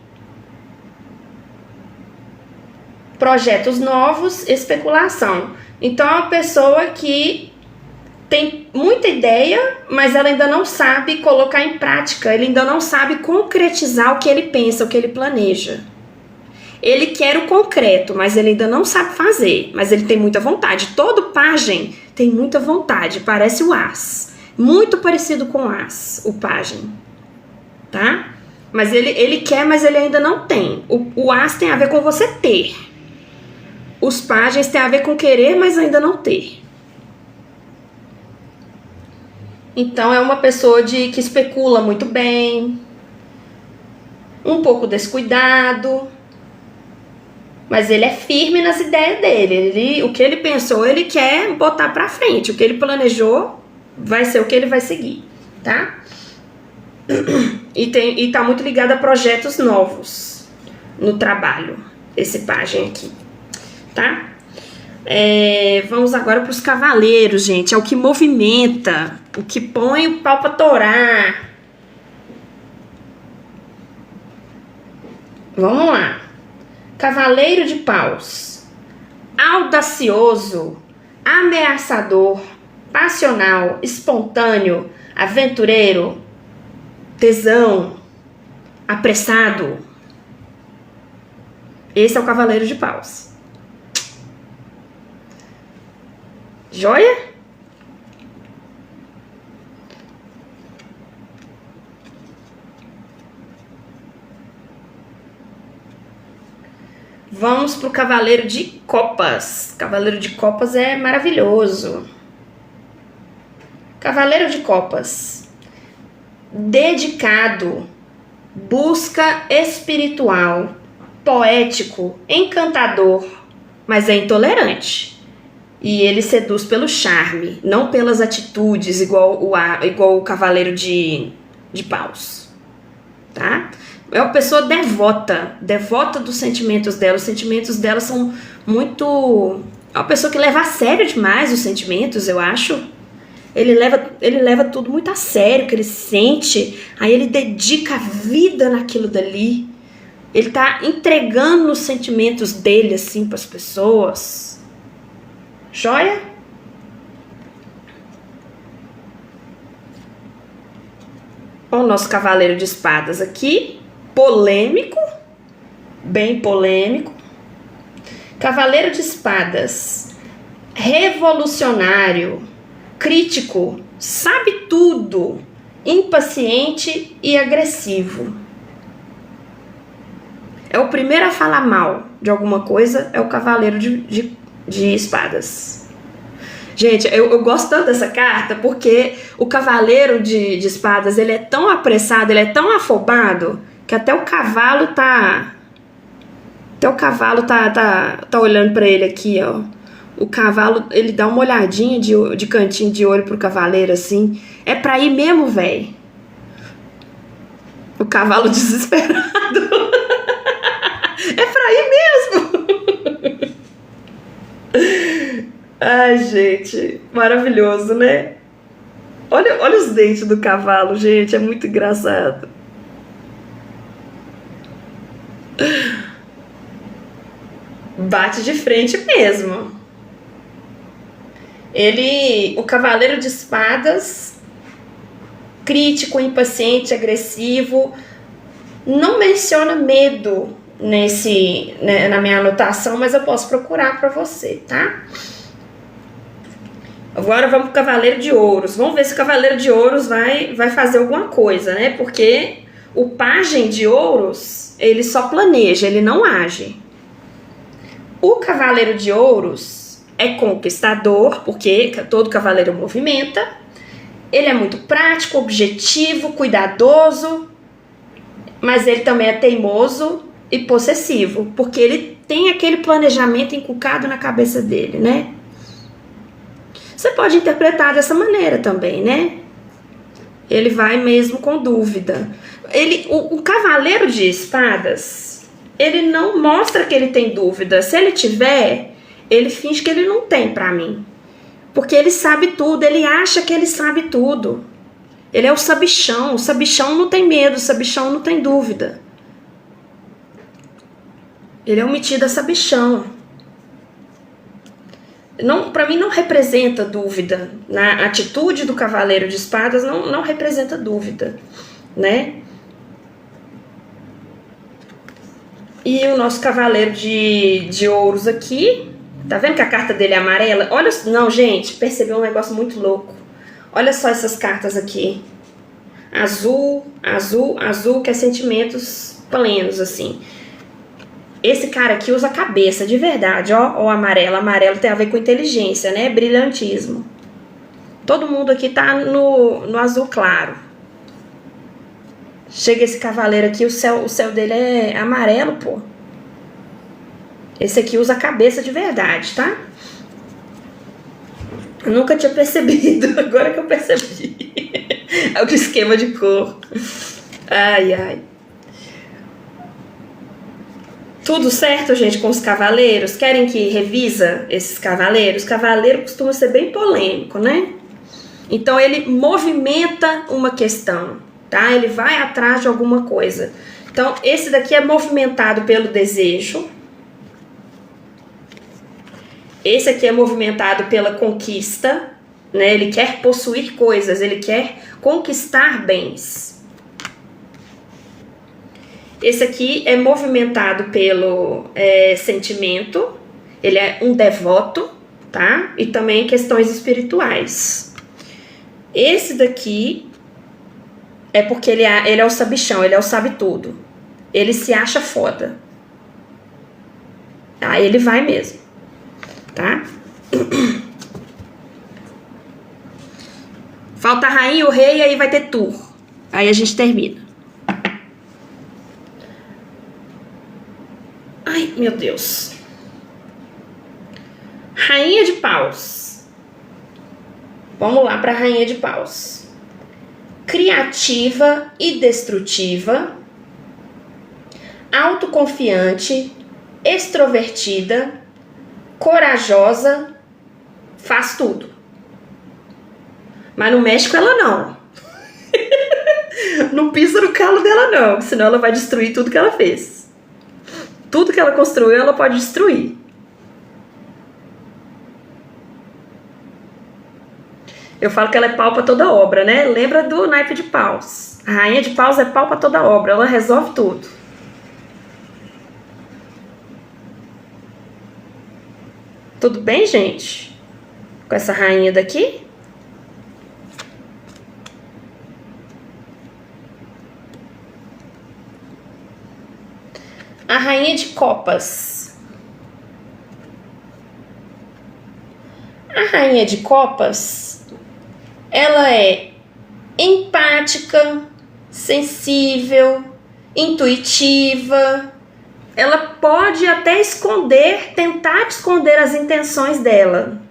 Speaker 1: Projetos novos, especulação. Então é uma pessoa que tem muita ideia, mas ela ainda não sabe colocar em prática. Ele ainda não sabe concretizar o que ele pensa, o que ele planeja. Ele quer o concreto, mas ele ainda não sabe fazer, mas ele tem muita vontade. Todo pajem tem muita vontade, parece o as. Muito parecido com o as, o pajem, tá? Mas ele quer, mas ele ainda não tem. O as tem a ver com você ter. Os pajens tem a ver com querer, mas ainda não ter. Então é uma pessoa que especula muito bem, um pouco descuidado, mas ele é firme nas ideias dele. O que ele pensou, ele quer botar pra frente. O que ele planejou vai ser o que ele vai seguir, tá? E tá muito ligado a projetos novos no trabalho, esse pajem aqui, tá? Vamos agora para os cavaleiros, gente. É o que movimenta, o que põe o pau pra torar. Vamos lá. Cavaleiro de paus. Audacioso, ameaçador, passional, espontâneo, aventureiro, tesão, apressado. Esse é o cavaleiro de paus. Joia? Vamos pro cavaleiro de copas. Cavaleiro de copas é maravilhoso. Cavaleiro de copas. Dedicado, busca espiritual, poético, encantador, mas é intolerante. E ele seduz pelo charme, não pelas atitudes, igual o cavaleiro de paus, tá? É uma pessoa devota dos sentimentos dela. Os sentimentos dela são muito... É uma pessoa que leva a sério demais os sentimentos, eu acho. Ele leva tudo muito a sério, que ele sente. Aí ele dedica a vida naquilo dali. Ele tá entregando os sentimentos dele, assim, para as pessoas. Joia? O nosso cavaleiro de espadas aqui. Polêmico. Bem polêmico. Cavaleiro de espadas. Revolucionário. Crítico. Sabe tudo. Impaciente e agressivo. É o primeiro a falar mal de alguma coisa, é o cavaleiro de espadas. Gente, eu gosto tanto dessa carta porque o cavaleiro de espadas, ele é tão apressado, ele é tão afobado, que até o cavalo tá olhando pra ele aqui, ó. O cavalo, ele dá uma olhadinha de cantinho de olho pro cavaleiro, assim. É pra ir mesmo, velho. O cavalo desesperado. É pra ir mesmo. Ai, gente, maravilhoso, né? Olha os dentes do cavalo, gente, é muito engraçado. Bate de frente mesmo. O cavaleiro de espadas, crítico, impaciente, agressivo, não menciona medo na minha anotação, mas eu posso procurar para você, tá? Agora vamos pro cavaleiro de ouros. Vamos ver se o cavaleiro de ouros vai fazer alguma coisa, né? Porque o pajem de ouros, ele só planeja, ele não age. O cavaleiro de ouros é conquistador, porque todo cavaleiro movimenta. Ele é muito prático, objetivo, cuidadoso, mas ele também é teimoso e possessivo, porque ele tem aquele planejamento inculcado na cabeça dele, né? Você pode interpretar dessa maneira também, né? Ele vai mesmo com dúvida. O cavaleiro de espadas, ele não mostra que ele tem dúvida. Se ele tiver, ele finge que ele não tem pra mim. Porque ele sabe tudo, ele acha que ele sabe tudo. Ele é o sabichão não tem medo, o sabichão não tem dúvida. Ele é um metido a sabichão. Para mim não representa dúvida. Na atitude do cavaleiro de espadas não representa dúvida, né? E o nosso cavaleiro de ouros aqui. Tá vendo que a carta dele é amarela? Olha, não, gente, percebeu um negócio muito louco. Olha só essas cartas aqui. Azul, azul, azul, que é sentimentos plenos, assim. Esse cara aqui usa a cabeça, de verdade, ó. O amarelo. Amarelo tem a ver com inteligência, né? Brilhantismo. Todo mundo aqui tá no azul claro. Chega esse cavaleiro aqui, o céu dele é amarelo, pô. Esse aqui usa a cabeça de verdade, tá? Eu nunca tinha percebido, agora que eu percebi. É o esquema de cor. Ai, ai. Tudo certo, gente, com os cavaleiros? Querem que revisa esses cavaleiros? Cavaleiro costuma ser bem polêmico, né? Então ele movimenta uma questão, tá? Ele vai atrás de alguma coisa. Então esse daqui é movimentado pelo desejo. Esse aqui é movimentado pela conquista, né? Ele quer possuir coisas, ele quer conquistar bens. Esse aqui é movimentado pelo sentimento, ele é um devoto, tá? E também questões espirituais. Esse daqui é porque ele é o sabichão, ele é o sabe-tudo. Ele se acha foda. Aí ele vai mesmo, tá? Falta a rainha e o rei, e aí vai ter tour. Aí a gente termina. Ai, meu Deus. Rainha de paus. Vamos lá para a rainha de paus. Criativa e destrutiva. Autoconfiante. Extrovertida. Corajosa. Faz tudo. Mas não mexe com ela, não. Não pisa no calo dela, não. Senão ela vai destruir tudo que ela fez. Tudo que ela construiu, ela pode destruir. Eu falo que ela é pau pra toda obra, né? Lembra do naipe de paus. A rainha de paus é pau pra toda obra. Ela resolve tudo. Tudo bem, gente? Com essa rainha daqui? A rainha de copas. A rainha de copas, ela é empática, sensível, intuitiva. Ela pode até tentar esconder as intenções dela.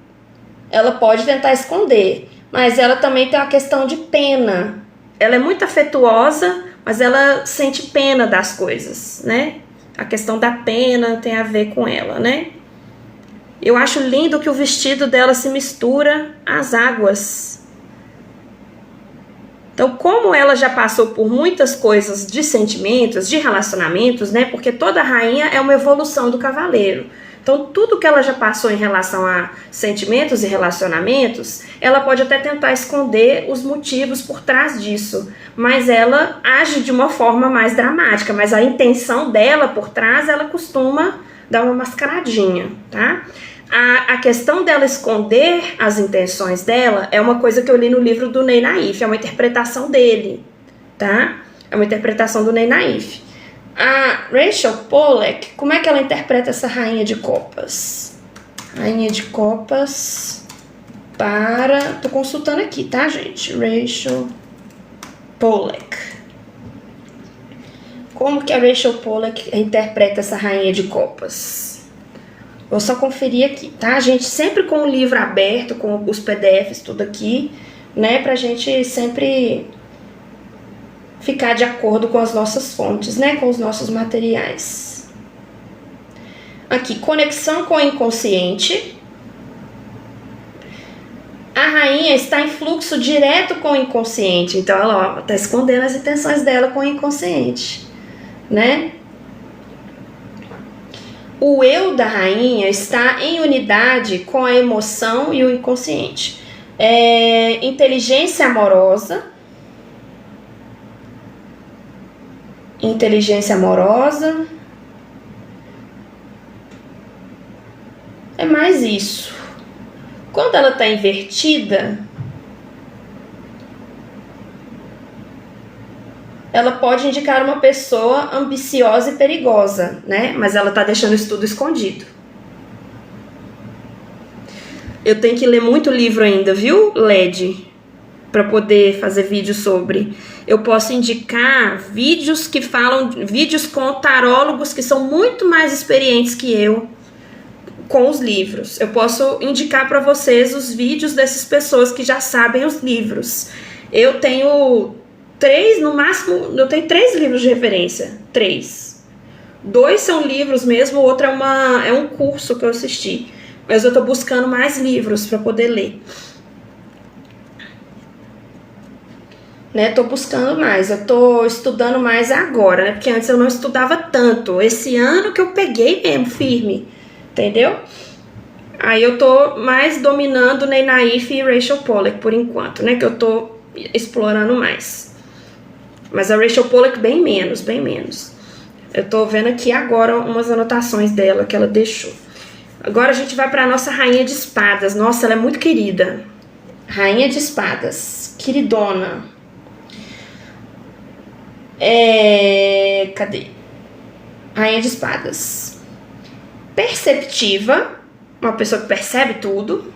Speaker 1: Ela pode tentar esconder, mas ela também tem uma questão de pena. Ela é muito afetuosa, mas ela sente pena das coisas, né? A questão da pena tem a ver com ela, né? Eu acho lindo que o vestido dela se mistura às águas. Então, como ela já passou por muitas coisas de sentimentos, de relacionamentos, né? Porque toda rainha é uma evolução do cavaleiro. Então, tudo que ela já passou em relação a sentimentos e relacionamentos, ela pode até tentar esconder os motivos por trás disso, mas ela age de uma forma mais dramática, mas a intenção dela por trás, ela costuma dar uma mascaradinha, tá? A questão dela esconder as intenções dela é uma coisa que eu li no livro do Ney Naif, é uma interpretação dele, tá? É uma interpretação do Ney Naif. A Rachel Pollack, como é que ela interpreta essa rainha de copas? Rainha de copas tô consultando aqui, tá, gente? Rachel Pollack. Como que a Rachel Pollack interpreta essa rainha de copas? Vou só conferir aqui, tá, gente? Sempre com o livro aberto, com os PDFs, tudo aqui, né? Pra gente sempre ficar de acordo com as nossas fontes, né? Com os nossos materiais. Aqui, conexão com o inconsciente. A rainha está em fluxo direto com o inconsciente. Então, ela está escondendo as intenções dela com o inconsciente, né? O eu da rainha está em unidade com a emoção e o inconsciente. Inteligência amorosa. Inteligência amorosa. É mais isso. Quando ela tá invertida, ela pode indicar uma pessoa ambiciosa e perigosa, né? Mas ela tá deixando isso tudo escondido. Eu tenho que ler muito livro ainda, viu, LED? Para poder fazer vídeo sobre. Eu posso indicar vídeos que falam, vídeos com tarólogos que são muito mais experientes que eu com os livros. Eu posso indicar para vocês os vídeos dessas pessoas que já sabem os livros. Eu tenho 3, no máximo, eu tenho 3 livros de referência. 3. 2 são livros mesmo, o outro é um curso que eu assisti. Mas eu tô buscando mais livros para poder ler. Né, tô buscando mais, eu tô estudando mais agora, né? Porque antes eu não estudava tanto. Esse ano que eu peguei mesmo, firme. Entendeu? Aí eu tô mais dominando Ney Naif e Rachel Pollack por enquanto, né? Que eu tô explorando mais. Mas a Rachel Pollack bem menos, bem menos. Eu tô vendo aqui agora umas anotações dela que ela deixou. Agora a gente vai pra nossa Rainha de Espadas. Nossa, ela é muito querida. Rainha de Espadas. Queridona. Cadê? Rainha de Espadas. Perceptiva. Uma pessoa que percebe tudo.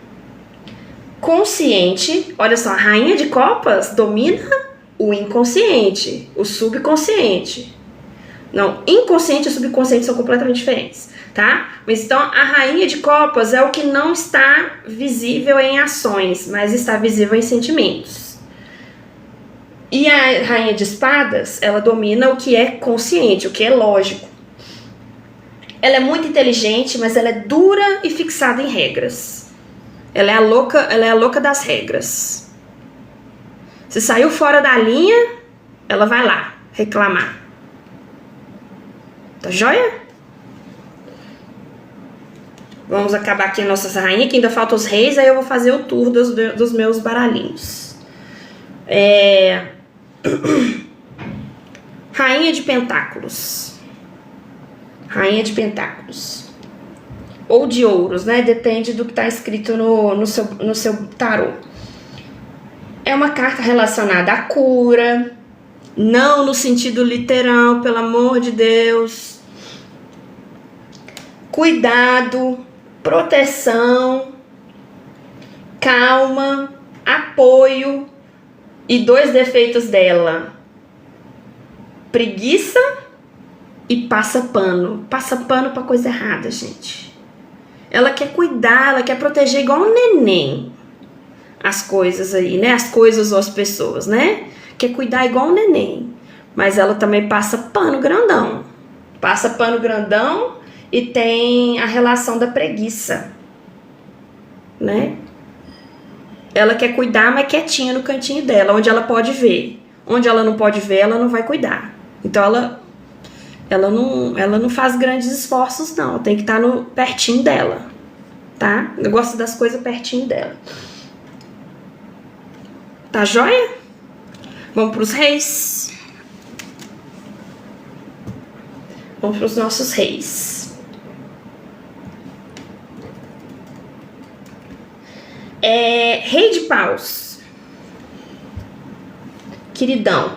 Speaker 1: Consciente. Olha só, a Rainha de Copas domina o inconsciente, o subconsciente. Não, inconsciente e subconsciente são completamente diferentes, tá? Mas então a Rainha de Copas é o que não está visível em ações, mas está visível em sentimentos. E a Rainha de Espadas, ela domina o que é consciente, o que é lógico. Ela é muito inteligente, mas ela é dura e fixada em regras. Ela é a louca das regras. Se saiu fora da linha, ela vai lá reclamar. Tá joia? Vamos acabar aqui a nossa rainha, que ainda faltam os reis, aí eu vou fazer o tour dos meus baralhinhos. Rainha de Pentáculos. Rainha de Pentáculos. Ou de ouros, né? Depende do que está escrito no seu tarô. É uma carta relacionada à cura, não no sentido literal, pelo amor de Deus. Cuidado, proteção, calma, apoio e 2 defeitos dela: preguiça e passa pano. Passa pano pra coisa errada, gente. Ela quer cuidar, ela quer proteger igual um neném. As coisas aí, né? As coisas ou as pessoas, né? Quer cuidar igual um neném. Mas ela também passa pano grandão. Passa pano grandão e tem a relação da preguiça, né? Ela quer cuidar, mas quietinha no cantinho dela, onde ela pode ver. Onde ela não pode ver, ela não vai cuidar. Então ela não faz grandes esforços, não. Tem que estar pertinho dela, tá? Eu gosto das coisas pertinho dela. Tá joia? Vamos pros reis. Vamos pros nossos reis. Rei de Paus. Queridão.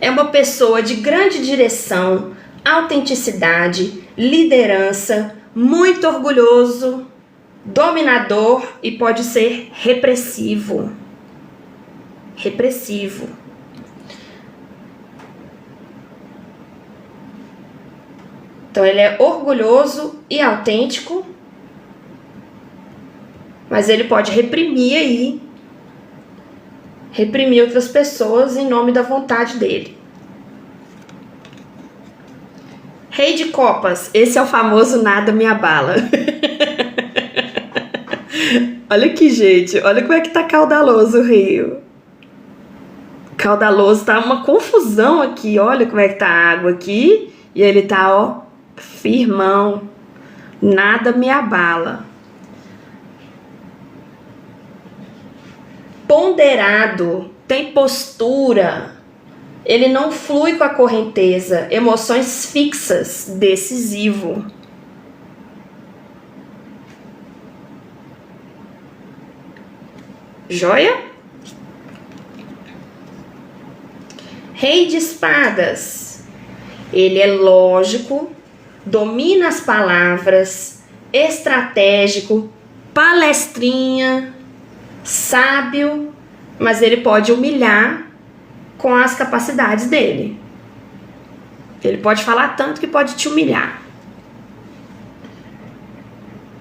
Speaker 1: É uma pessoa de grande direção, autenticidade, liderança, muito orgulhoso, dominador e pode ser repressivo. Repressivo. Então ele é orgulhoso e autêntico, mas ele pode reprimir outras pessoas em nome da vontade dele. Rei de Copas, esse é o famoso nada me abala. Olha aqui, gente, olha como é que tá caudaloso o rio. Caudaloso, tá uma confusão aqui, olha como é que tá a água aqui. E ele tá, ó, firmão, nada me abala. Ponderado, tem postura, ele não flui com a correnteza, emoções fixas, decisivo. Joia? Rei de espadas. Ele é lógico, domina as palavras, estratégico, palestrinha, sábio, mas ele pode humilhar com as capacidades dele. Ele pode falar tanto que pode te humilhar.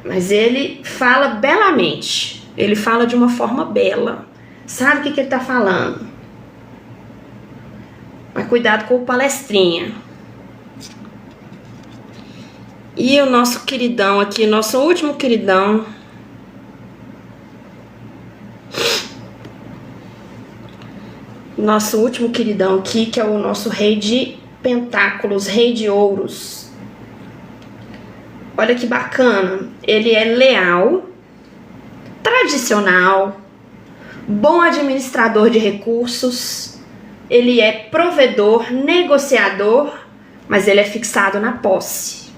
Speaker 1: Mas ele fala belamente. Ele fala de uma forma bela. Sabe o que ele está falando. Mas cuidado com o palestrinha. E o nosso queridão aqui, nosso último queridão. Nosso último queridão aqui, que é o nosso rei de pentáculos, rei de ouros. Olha que bacana. Ele é leal, tradicional, bom administrador de recursos. Ele é provedor, negociador, mas ele é fixado na posse.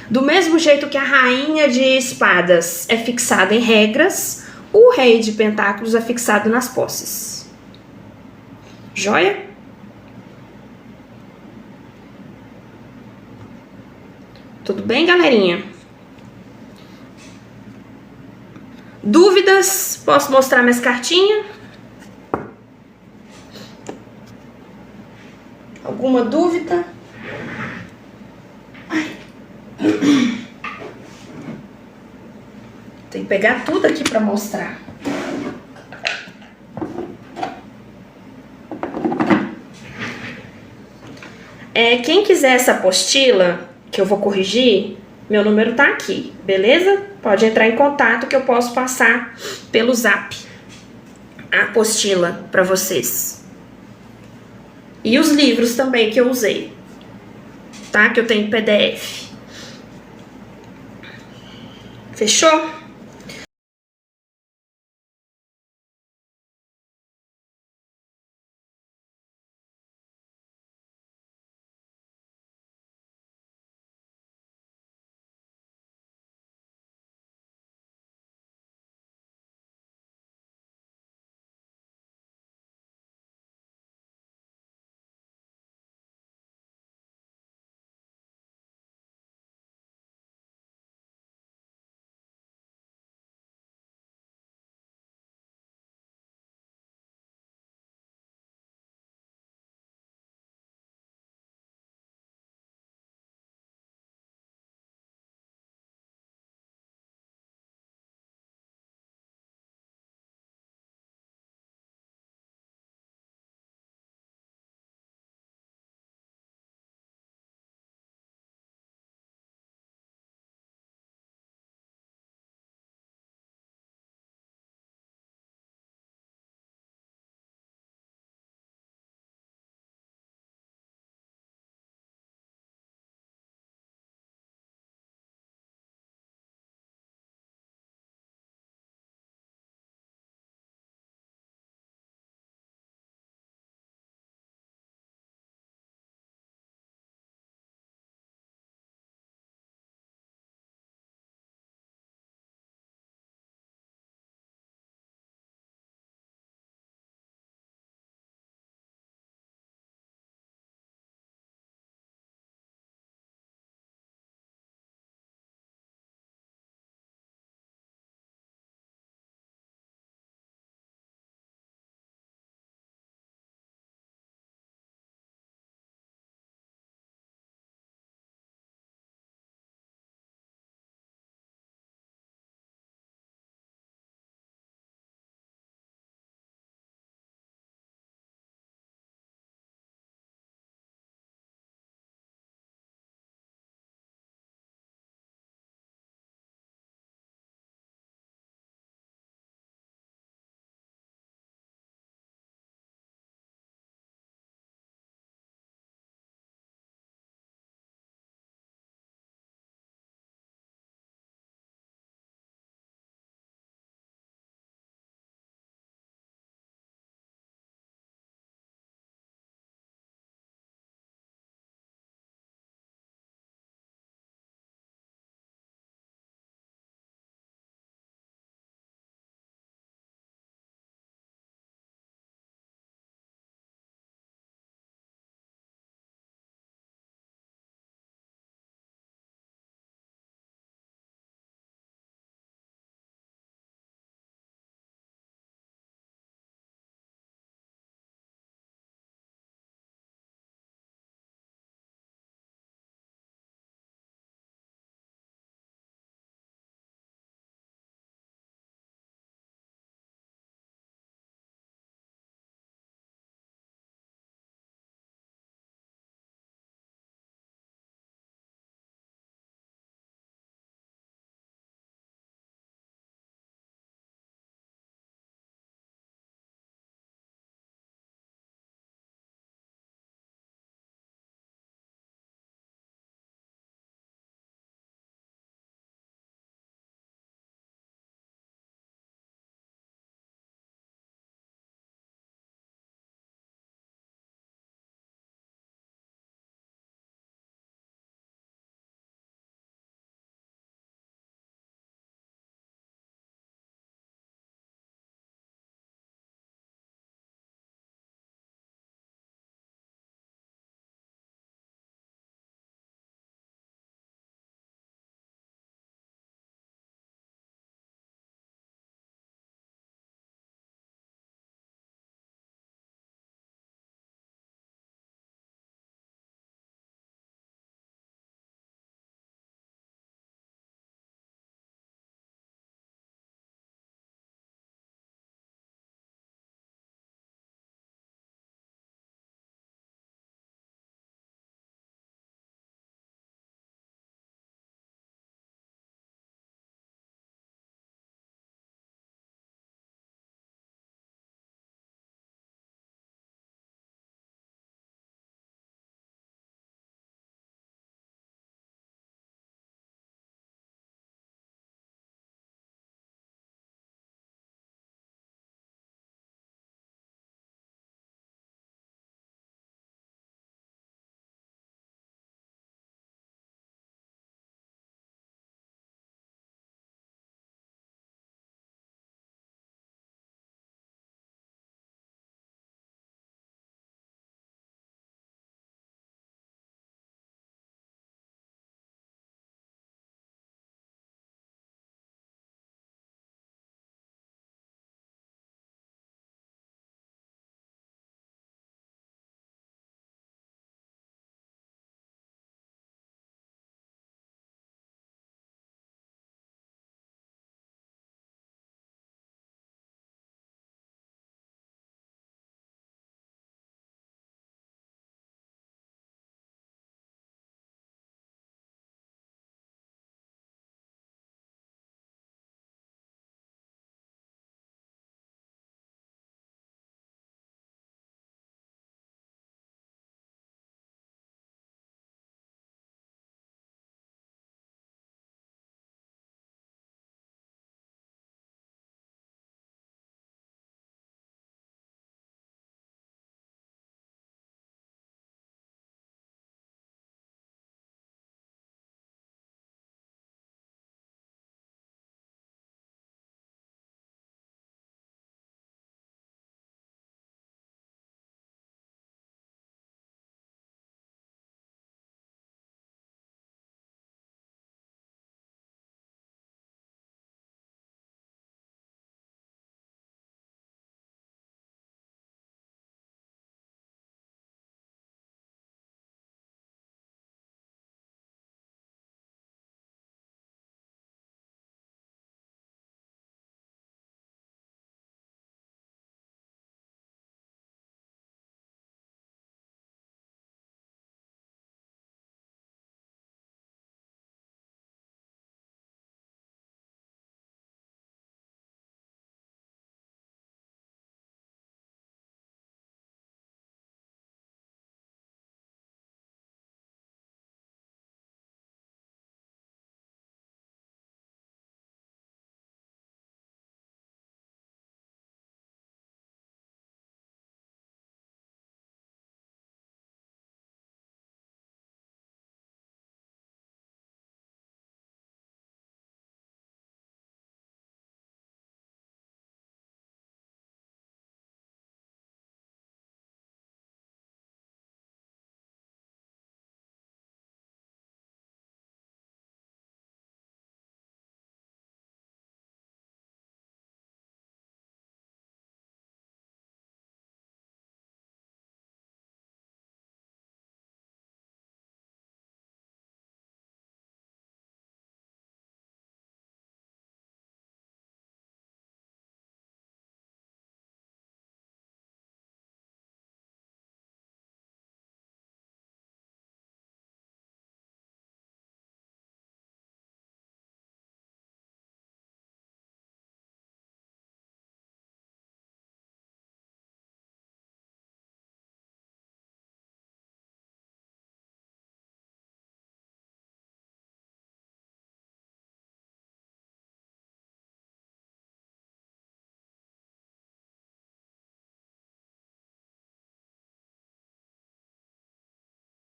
Speaker 1: Do mesmo jeito que a rainha de espadas é fixada em regras, o rei de pentáculos é fixado nas posses. Joia? Tudo bem, galerinha? Dúvidas? Posso mostrar minhas cartinhas? Alguma dúvida? Tem que pegar tudo aqui para mostrar. Quem quiser essa apostila, que eu vou corrigir, meu número tá aqui, beleza? Pode entrar em contato que eu posso passar pelo zap a apostila para vocês. E os livros também que eu usei, tá? Que eu tenho em PDF. Fechou?